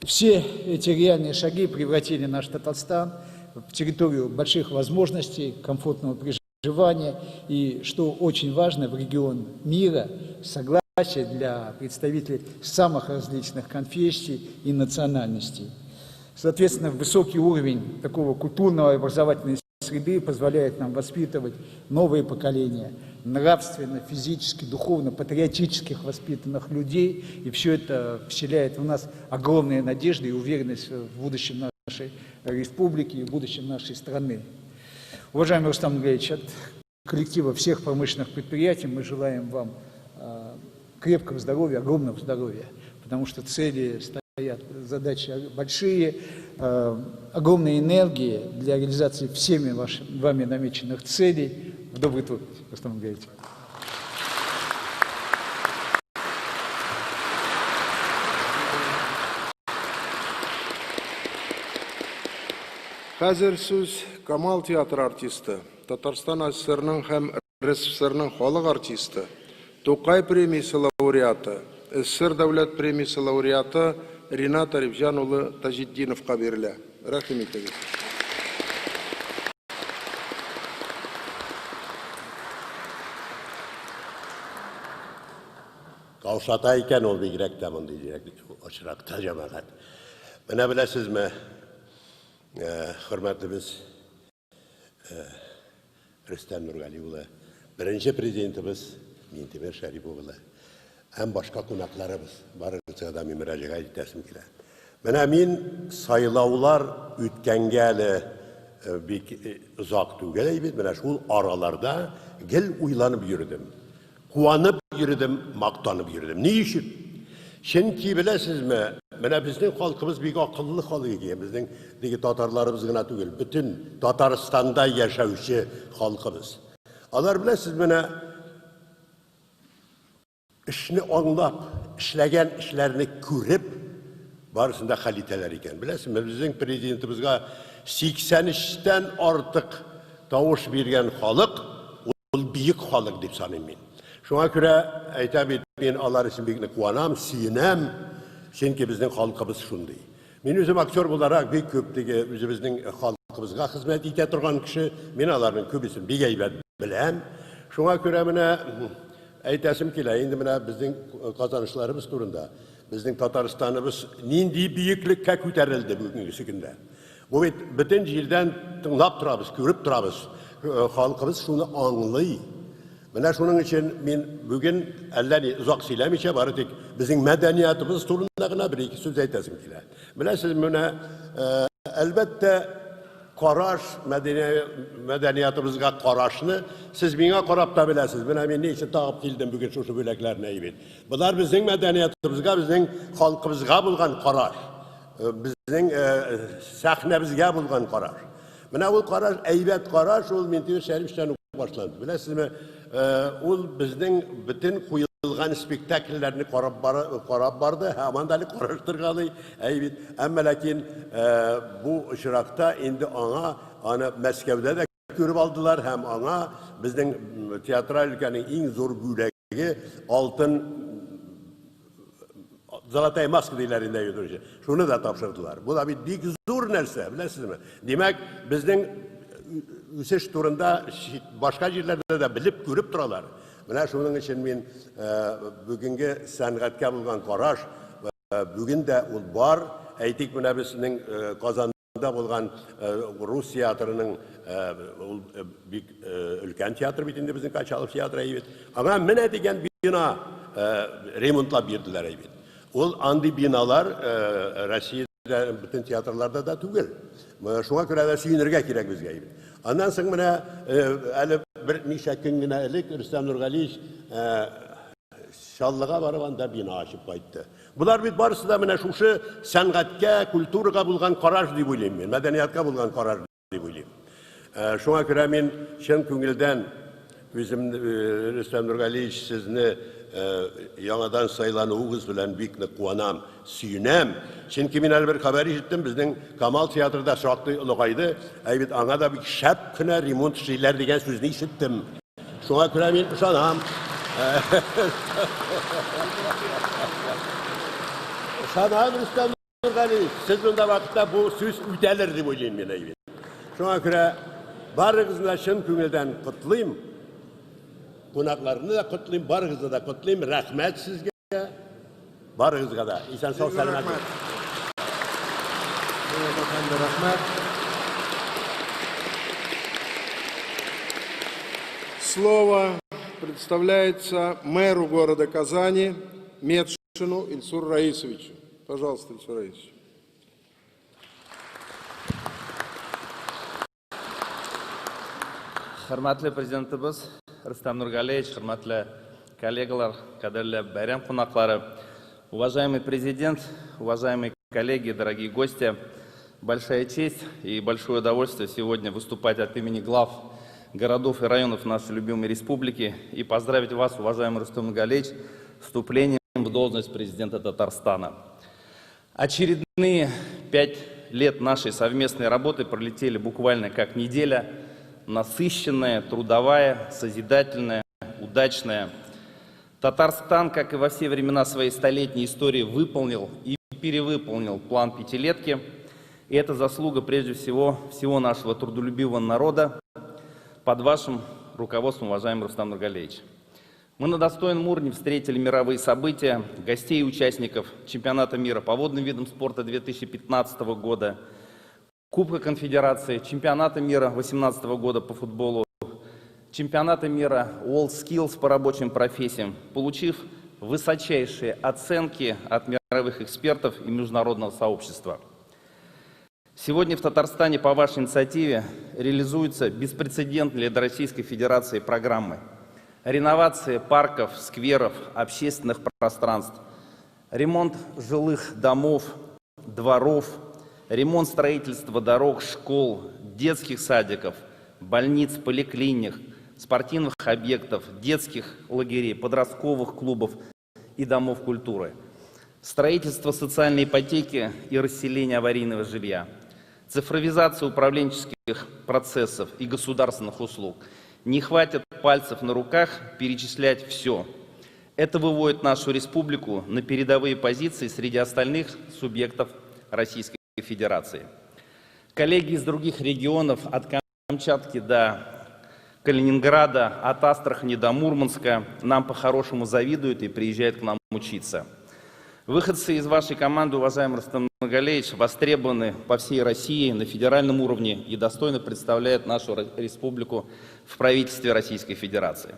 G: Все эти реальные шаги превратили наш Татарстан в территорию больших возможностей, комфортного проживания и, что очень важно, в регион мира, согласия для представителей самых различных конфессий и национальностей. Соответственно, высокий уровень такого культурного и образовательной среды позволяет нам воспитывать новые поколения нравственно, физически, духовно, патриотических воспитанных людей. И все это вселяет в нас огромные надежды и уверенность в будущем нашей республики и в будущем нашей страны. Уважаемый Рустам Нургалиевич, от коллектива всех промышленных предприятий мы желаем вам крепкого здоровья, огромного здоровья, потому что цели стоят, задачи большие, огромной энергии для реализации всеми вами намеченных целей. В добрый труд, Рустам Нургалиевич.
B: Қазір сөз Камал театр артисті, Татарстан СССР-нің һәм РСФСР-нің халық артисті, Тоқай премиясы лауреаты, СССР дәүләт премиясы лауреаты Ринат Арифжан улы Тажиддиновқа берілі. Рахмет.
H: Kavşata iken ol bir girek tamam diyecek açırakta cemaat. Bana bilesiz mi? Hürmetli biz Rüstem Nurgaliyev, birinci prezidentimiz Mintemir Şerifoğlu, hem başka konaklarımız var da müracaat ettim ki. Bana min sayılavlar ütkengeli bir uzak tügeleybid. Bana şu aralarda gel uylanıp yürüdüm. Kuanıp yürüdüm, maktanıp yürüdüm. Ne işin? Çünkü bilesiz mi? Bana bizim halkımız bir akıllı halk ki, bizim deki Tatarlarımız gına tügel, bütün Tataristan'da yaşayışı halkımız. Onlar bilesiz bana işini anlap, işlegen işlerini körüp, barısında kaliteler iken. Bilesiz mi? Bizim prezidentimizge 83'ten artık tavuş bergen halk, o büyük halk deyip sanayım ben. Şuna göre ben Allah için bir kuanam, sinem, çünkü bizim halkımız şunday. Ben özüm aktör olarak bir köpteki bizim halkımızga hizmet ete turgan kişi, ben onların köpüsün bir geybet bilem. Şuna göre bana aytasım ki, şimdi bizim kazanışlarımız turunda, bizim Tataristanımız nindi büyüklükle köterildi bugünkü günde. Bu bütün yerden tınlap turabız, görüp turabız. Halkımız şunu anlıyor. Bana şunun için ben bugün elleri uzak söylemeyeceğim, artık bizim medeniyetimiz turunda bir iki söz aytasım ki. Bilesiniz bana elbette karaş, medeniyetimizde karaşını siz bana karab da bilesiniz. Ben ne için takip geldim bugün şu böleklerine evet. Bunlar bizim medeniyetimizde, bizim halkımızda bulgan karaş. Bizim sahnemizde bulgan karaş. Bana bu karaş, eybet karaş, o Mintemir Şerif'ten başlandı. Bilesiniz mi? O bizden bütün kuyulgan spektakillerini korab bardı, hemen de karıştırgalı. Evet, ama lakin bu ışırakta indi ana Moskov'da da görüp aldılar, hem ana bizden tiyatral ülkenin en zor büyüleği altın Zalatay Mask dillerinde yürüyecek. Şunu da tapşırdılar. Bu da bir dik zor nerse, bilesiniz mi? Demek bizden üseş turunda başka yerlerde de bilip görüp duralar. Bana şunun için ben bugünkü sanatga bulgan karaş, bugün de var. Aytik bana bizning Kazan'da bulgan Rus tiyatrının bir ülken tiyatro bitinde bizim Kaçalov tiyatro evet. Ama mene degen bina remontlap berdiler evet. Ol andi binalar Rusya'da bütün tiyatrolarda da tügel. Şuna göre de suyunurga kerak bizga evet. Ondan sonra bana bir neçe gün gene elik Rüstem Nurgaliyev Şallığa barıvanda bina açıp kayıttı. Bunlar bir barısı da bana şu sanatga, kulturaga bulgan karar deyip olayım ben. Medeniyatga bulgan karar deyip olayım. Şuna göre ben şen köngülden bizim Rüstem Nurgaliyev sizni yanadan sayılanığınız bilen büyük kuanam, suyunam. Çünkü ben bir haber işittim, bizden Kamal Tiyatro'da şarkı olağaydı. Evet, ana da bir şap kına remont şeyler degen sözünü işittim. Şuna göre ben uşanam. Salam Rüstem Nurgaliyev, siz bunda vakitte bu söz üdelir diye olayım yine. Şuna göre barınızla şın kümülden kutlayayım. Konaklarını da kutlayayım, barınızı da kutlayayım. Rahmet sizge. Barınızga da. İnsan sağ selamet.
B: Rahmat. Слово представляется мэру города Казани Медшину Ильсуру Раисовичу. Пожалуйста, Ильсур Раисович.
I: Hurmatli Prezidentimiz Rustam Nurgaliyevich, hurmatli kollegalar, qadrli bayram qo'noqlari, уважаемый президент, уважаемые коллеги, дорогие гости, большая честь и большое удовольствие сегодня выступать от имени глав городов и районов нашей любимой республики и поздравить вас, уважаемый Рустам Нургалиевич, с вступлением в должность президента Татарстана. Очередные 5 лет нашей совместной работы пролетели буквально как неделя, насыщенная, трудовая, созидательная, удачная. Татарстан, как и во все времена своей столетней истории, выполнил и перевыполнил план пятилетки. И это заслуга, прежде всего нашего трудолюбивого народа под вашим руководством, уважаемый Рустам Нургалиевич. Мы на достойном уровне встретили мировые события, гостей и участников чемпионата мира по водным видам спорта 2015 года, Кубка Конфедерации, чемпионата мира 2018 года по футболу, чемпионата мира WorldSkills по рабочим профессиям, получив высочайшие оценки от мировых экспертов и международного сообщества. Сегодня в Татарстане по вашей инициативе реализуются беспрецедентные для Российской Федерации программы реновации парков, скверов, общественных пространств, ремонт жилых домов, дворов, ремонт строительства дорог, школ, детских садиков, больниц, поликлиник, спортивных объектов, детских лагерей, подростковых клубов и домов культуры, строительство социальной ипотеки и расселение аварийного жилья, цифровизация управленческих процессов и государственных услуг. Не хватит пальцев на руках перечислять все. Это выводит нашу республику на передовые позиции среди остальных субъектов Российской Федерации. Коллеги из других регионов, от Камчатки до Калининграда, от Астрахани до Мурманска, нам по-хорошему завидуют и приезжают к нам учиться. Выходцы из вашей команды, уважаемый Рустам Нургалиевич, востребованы по всей России на федеральном уровне и достойно представляют нашу республику в правительстве Российской Федерации.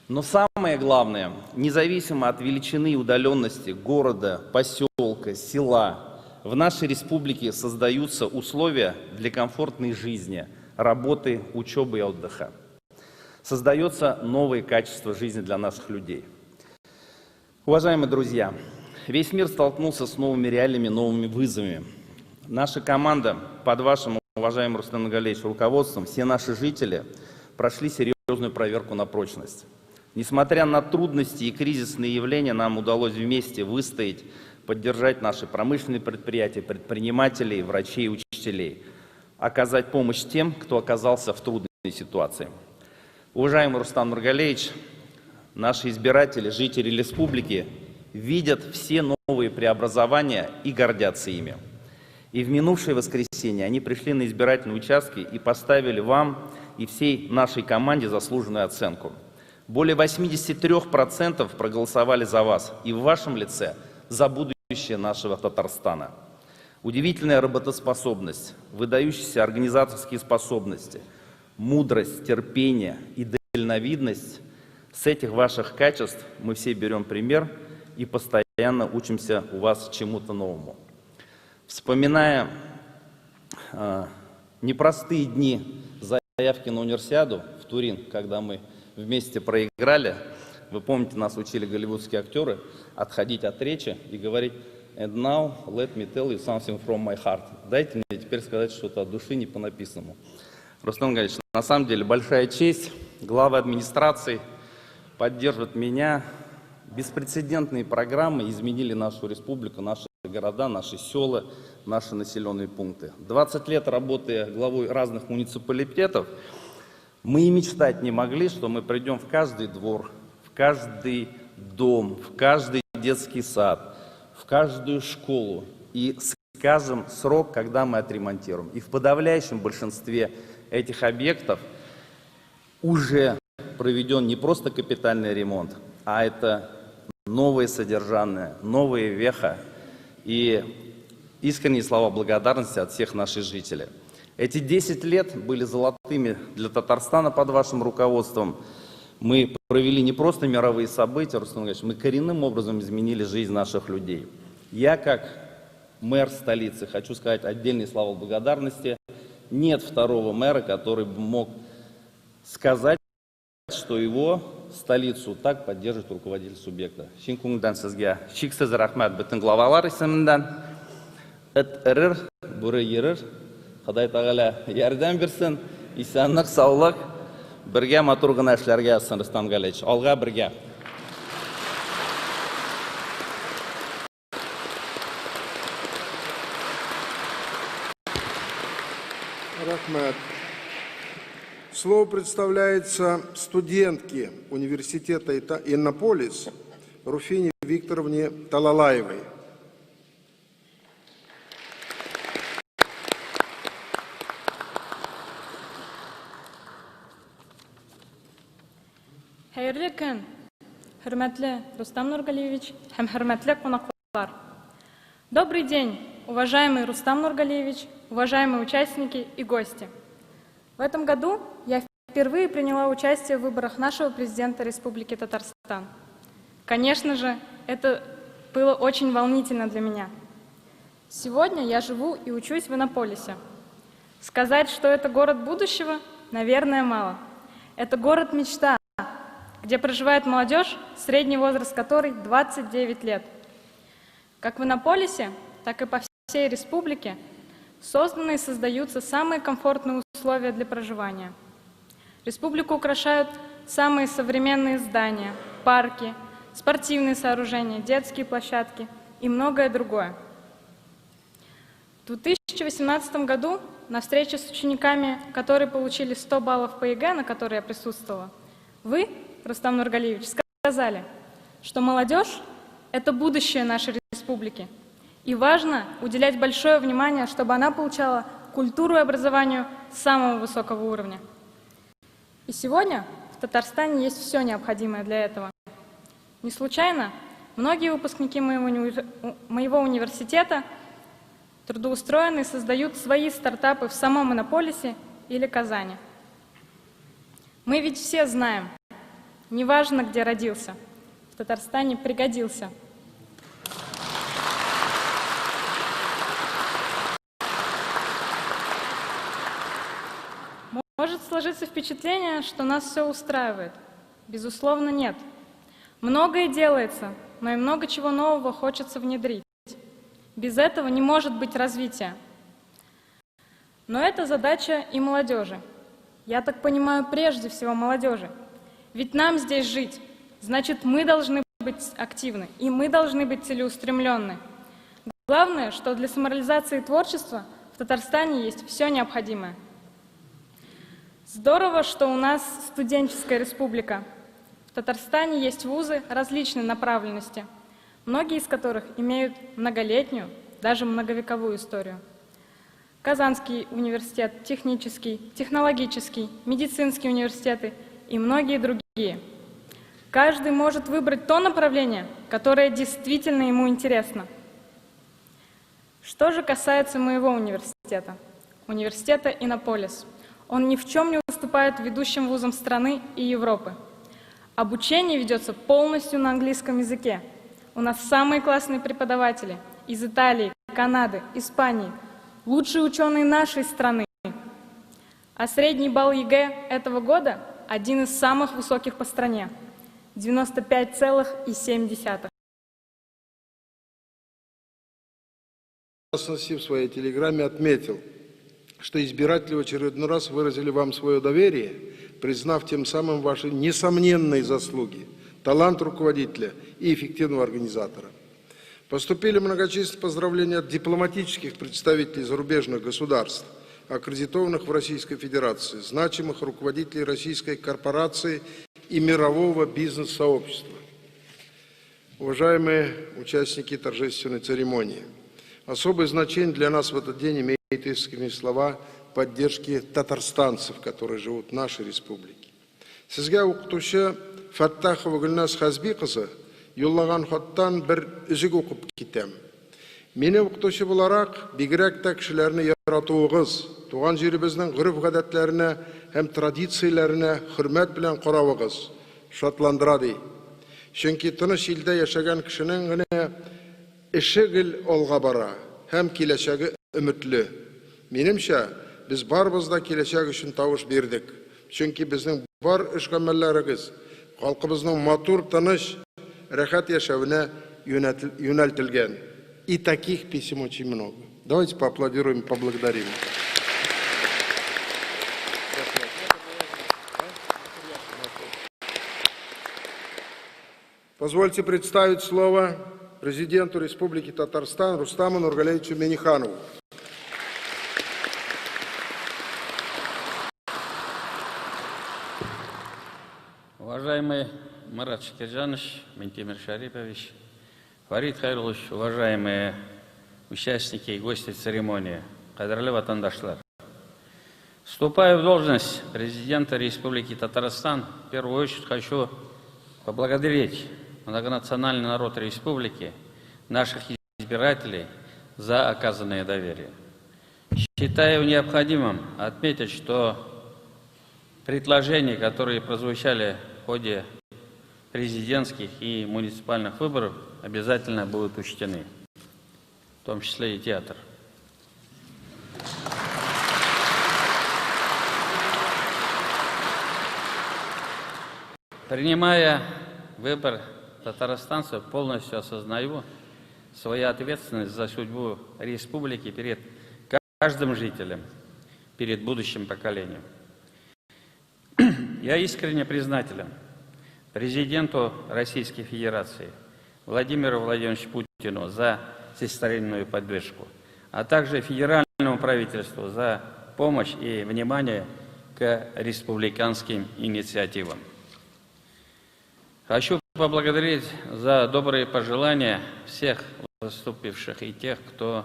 I: Но самое главное, независимо от величины и удаленности города, поселка, села, в нашей республике создаются условия для комфортной жизни, работы, учебы и отдыха. Создается новое качество жизни для наших людей. Уважаемые друзья, весь мир столкнулся с новыми реалиями, новыми вызовами. Наша команда под вашим, уважаемый Рустам Нургалиевич, руководством, все наши жители прошли серьезную проверку на прочность. Несмотря на трудности и кризисные явления, нам удалось вместе выстоять, поддержать наши промышленные предприятия, предпринимателей, врачей и учителей, оказать помощь тем, кто оказался в трудной ситуации. Уважаемый Рустам Нургалиевич, наши избиратели, жители республики видят все новые преобразования и гордятся ими. И в минувшее воскресенье они пришли на избирательные участки и поставили вам и всей нашей команде заслуженную оценку. Более 83% проголосовали за вас и в вашем лице за будущее нашего Татарстана. Удивительная работоспособность, выдающиеся организаторские способности, мудрость, терпение и дальновидность. С этих ваших качеств мы все берем пример и постоянно учимся у вас чему-то новому. Вспоминая непростые дни заявки на универсиаду в Турин, когда мы вместе проиграли, вы помните, нас учили голливудские актеры отходить от речи и говорить «And now let me tell you something from my heart». Дайте мне теперь сказать что-то от души, не по написанному. Рустам Нургалиевич, на самом деле большая честь. Главы администрации поддерживают меня. Беспрецедентные программы изменили нашу республику, наши города, наши села, наши населенные пункты. 20 лет работая главой разных муниципалитетов, мы и мечтать не могли, что мы придем в каждый двор, в каждый дом, в каждый детский сад, в каждую школу. И скажем срок, когда мы отремонтируем. И в подавляющем большинстве этих объектов уже проведен не просто капитальный ремонт, а это новое содержание, новая веха и искренние слова благодарности от всех наших жителей. Эти 10 лет были золотыми для Татарстана под вашим руководством. Мы провели не просто мировые события, Рустам Нургалиевич, мы коренным образом изменили жизнь наших людей. Я, как мэр столицы, хочу сказать отдельные слова благодарности. Нет второго мэра, который бы мог сказать, что его столицу так поддерживает руководитель субъекта. Шин көңілден сізге шексіз рахмет бүтін главалар исемінден. Эт эрер, бүрі ерер, Құдай тағала ярдәм берсін, исәнлік, саулық, бірге матур гына эшләргә, Рустам Нургалиевич. Алға бірге.
B: Рахмет. Слово представляется студентке университета Иннополис Руфине Викторовне Талалаевой.
J: Хәерле көн, хөрмәтле Рустам Нургалиевич һәм хөрмәтле кунаклар. Добрый день, уважаемый Рустам Нургалиевич, уважаемые участники и гости. В этом году я впервые приняла участие в выборах нашего президента Республики Татарстан. Конечно же, это было очень волнительно для меня. Сегодня я живу и учусь в Иннополисе. Сказать, что это город будущего, наверное, мало. Это город-мечта, где проживает молодежь, средний возраст которой 29 лет. Как в Иннополисе, так и по всей республике созданы и создаются самые комфортные условия для проживания. Республику украшают самые современные здания, парки, спортивные сооружения, детские площадки и многое другое. В 2018 году на встрече с учениками, которые получили 100 баллов по ЕГЭ, на которой я присутствовала, вы, Рустам Нургалиевич, сказали, что молодежь – это будущее нашей республики. И важно уделять большое внимание, чтобы она получала культуру и образование самого высокого уровня. И сегодня в Татарстане есть все необходимое для этого. Не случайно многие выпускники моего университета трудоустроены и создают свои стартапы в самом Иннополисе или Казани. Мы ведь все знаем, неважно, где родился, в Татарстане пригодился. Может сложиться впечатление, что нас все устраивает. Безусловно, нет. Многое делается, но и много чего нового хочется внедрить. Без этого не может быть развития. Но это задача и молодежи. Я так понимаю, прежде всего молодежи. Ведь нам здесь жить, значит, мы должны быть активны, и мы должны быть целеустремленны. Главное, что для самореализации творчества в Татарстане есть все необходимое. Здорово, что у нас студенческая республика. В Татарстане есть вузы различной направленности, многие из которых имеют многолетнюю, даже многовековую историю. Казанский университет, технический, технологический, медицинские университеты и многие другие. Каждый может выбрать то направление, которое действительно ему интересно. Что же касается моего университета, университета Иннополис, он ни в чем не уступает ведущим вузам страны и Европы. Обучение ведется полностью на английском языке. У нас самые классные преподаватели из Италии, Канады, Испании, лучшие ученые нашей страны. А средний балл ЕГЭ этого года один из самых высоких по стране – 95,7.
B: В своей телеграмме отметил, что избиратели в очередной раз выразили вам свое доверие, признав тем самым ваши несомненные заслуги, талант руководителя и эффективного организатора. Поступили многочисленные поздравления от дипломатических представителей зарубежных государств. аккредитованных в Российской Федерации, значимых руководителей российской корпорации и мирового бизнес-сообщества. Уважаемые участники торжественной церемонии, особое значение для нас в этот день имеют искренние слова поддержки татарстанцев, которые живут в нашей республике. Сізге оқытушы Фаттахова Гүлназ Хазбиқызы юллаган хаттан бір үзік оқып кетем. Мені оқытушы боларақ, бигрәк тә кешеләрне яратуыгыз, туган җиребезнең гореф-гадәтләренә һәм традицияләренә хөрмәт белән каравыгыз шатландыра ди. Чөнки тыныч илдә яшәгән кешенең генә эше гел алга бара һәм киләчәге өметле. Минемчә, без барыбыз да киләчәк өчен тавыш бирдек. Чөнки безнең бар эш гамәлләрегез халкыбызның матур, тыныч, рәхәт яшәвенә юнәлтелгән. И таких писем очень много. Давайте поаплодируем, поблагодарим. Позвольте представить слово президенту Республики Татарстан Рустаму Нургалиевичу Минниханову.
C: Уважаемый Марат Шакиржанович, Ментимир Шарипович, Фарид Хайрулович, уважаемые участники и гости церемонии, кадрлы ватандашлар. Вступая в должность президента Республики Татарстан, в первую очередь хочу поблагодарить многонациональный народ республики, наших избирателей за оказанное доверие. Считаю необходимым отметить, что предложения, которые прозвучали в ходе президентских и муниципальных выборов, обязательно будут учтены, в том числе и театр. Принимая выбор татарстанцев, полностью осознаю свою ответственность за судьбу республики перед каждым жителем, перед будущим поколением. Я искренне признателен президенту Российской Федерации Владимиру Владимировичу Путину за всестороннюю поддержку, а также федеральному правительству за помощь и внимание к республиканским инициативам. Хочу поблагодарить за добрые пожелания всех выступивших и тех, кто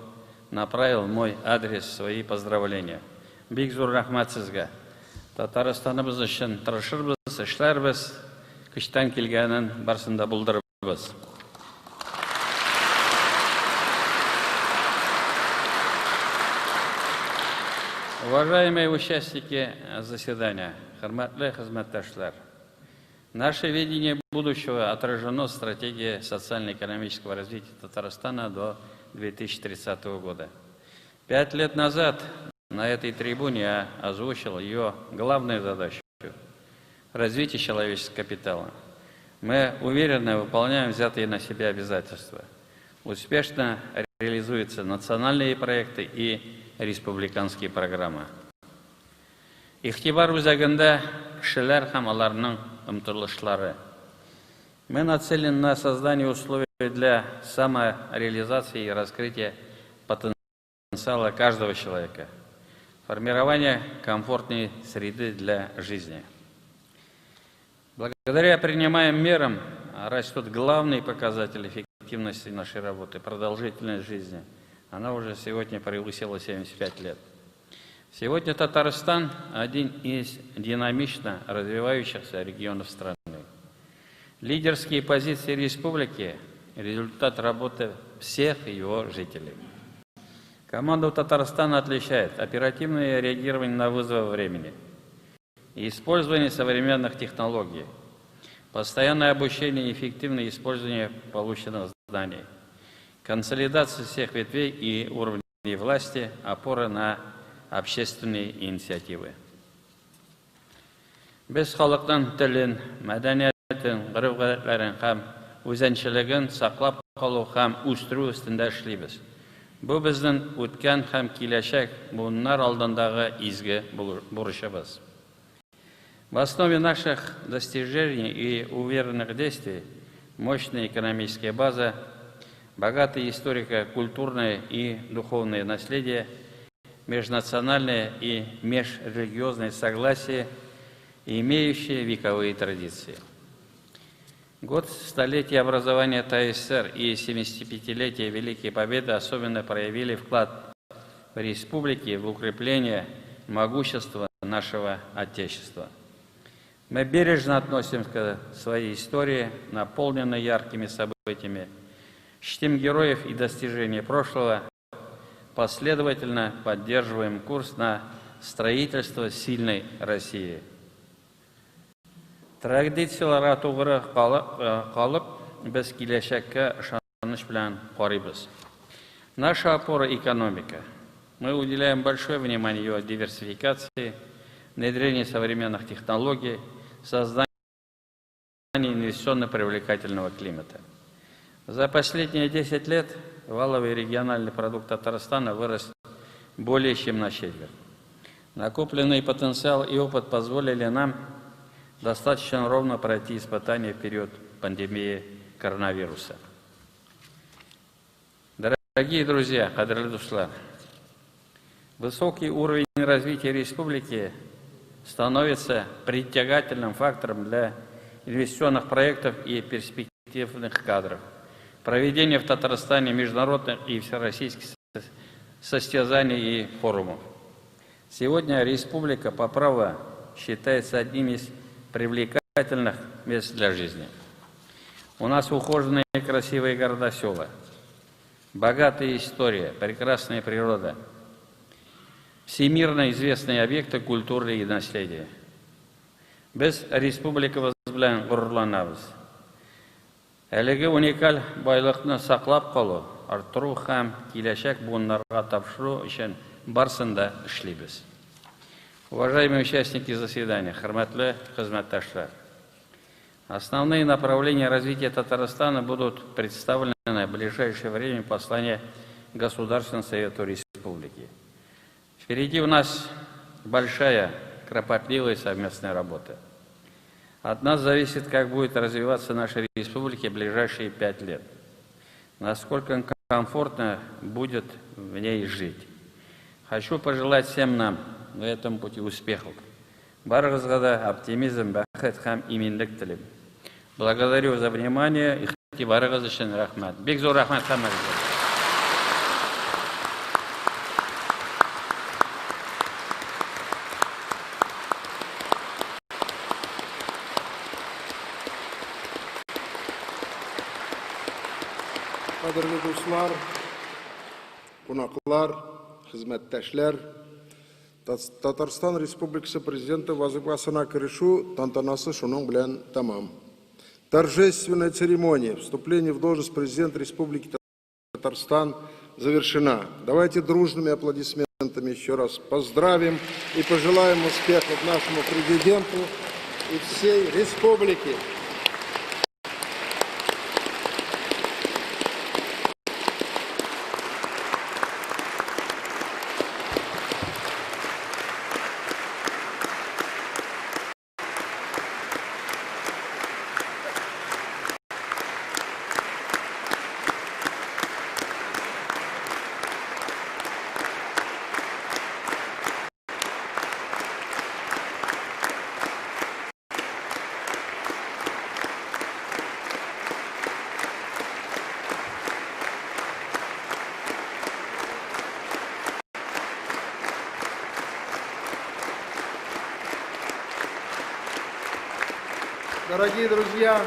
C: направил в мой адрес свои поздравления. Бик зур рахмат сезгә. Татарстаныбыз өчен тырышырбыз, эшләрбез, көчтән килгәнен барсын да булдырырбыз. Уважаемые участники заседания, хөрмәтле хезмәттәшләр, наше видение будущего отражено в стратегии социально-экономического развития Татарстана до 2030 года. 5 лет назад на этой трибуне я озвучил ее главную задачу – развитие человеческого капитала. Мы уверенно выполняем взятые на себя обязательства. Успешно реализуются национальные проекты и республиканские программы. Игътибар үзәгендә кешеләр һәм аларның омтылышлары. Мы нацелены на создание условий для самореализации и раскрытия потенциала каждого человека, формирование комфортной среды для жизни. Благодаря принимаемым мерам растут главные показатели эффективности нашей работы, продолжительность жизни. Она уже сегодня превысила 75 лет. Сегодня Татарстан – один из динамично развивающихся регионов страны. Лидерские позиции республики – результат работы всех его жителей. Команду Татарстана отличает оперативное реагирование на вызовы времени, использование современных технологий, постоянное обучение и эффективное использование полученных знаний, консолидация всех ветвей и уровней власти, опора на общественные инициативы. Без халыктың телен, мәдәниятен, гореф-гадәтләрен һәм үзенчәлеген саклап калу һәм үстерү өстендә эшлибез. Бу безнең үткән һәм киләчәк буыннар алдындагы изге бурычыбыз. В основе наших достижений и уверенных действий мощная экономическая база, богатое историко-культурное и духовное наследие, межнациональное и межрелигиозное согласие, имеющие вековые традиции. Год столетия образования ТССР и 75-летия Великой Победы особенно проявили вклад в республике в укрепление могущества нашего Отечества. Мы бережно относимся к своей истории, наполненной яркими событиями, чтим героев и достижения прошлого, последовательно поддерживаем курс на строительство сильной России. Традицияларга тугры калып, без киләчәккә ышаныч белән карыйбыз. Наша опора – экономика. Мы уделяем большое внимание ее диверсификации, внедрению современных технологий, созданию инвестиционно-привлекательного климата. За последние 10 лет валовый региональный продукт Татарстана вырос более чем на четверть. Накопленный потенциал и опыт позволили нам достаточно ровно пройти испытания в период пандемии коронавируса. Дорогие друзья, кадрлы душлар, высокий уровень развития республики становится притягательным фактором для инвестиционных проектов и перспективных кадров, проведения в Татарстане международных и всероссийских состязаний и форумов. Сегодня республика по праву считается одним из привлекательных мест для жизни. У нас ухоженные и красивые города-села, богатая история, прекрасная природа, всемирно известные объекты культуры и наследия. Без республикабыз белән горурланабыз. Әлеге уникаль байлыкны саклап калу, арттыру һәм киләчәк буыннарга тапшыру өчен барысын да эшлибез. Уважаемые участники заседания, хөрмәтле хезмәттәшләр, основные направления развития Татарстана будут представлены в ближайшее время в послании Государственному Совету Республики. Впереди у нас большая, кропотливая совместная работа. От нас зависит, как будет развиваться наша республика в ближайшие 5 лет, насколько комфортно будет в ней жить. Хочу пожелать всем нам на этом пути успехов. Барыгызга да оптимизм, бәхет һәм иминлек телим. Благодарю за внимание и игътибарыгыз өчен рәхмәт. Бик зур рәхмәт һәммәгезгә.
B: Кадерле дуслар, кунаклар, хезмәттәшләр, Татарстан Республикасы Президенты вазыйфасына киришу тантанасы шуның белән тамам. Торжественная церемония вступления в должность президента Республики Татарстан завершена. Давайте дружными аплодисментами еще раз поздравим и пожелаем успехов нашему президенту и всей республике. Дорогие друзья,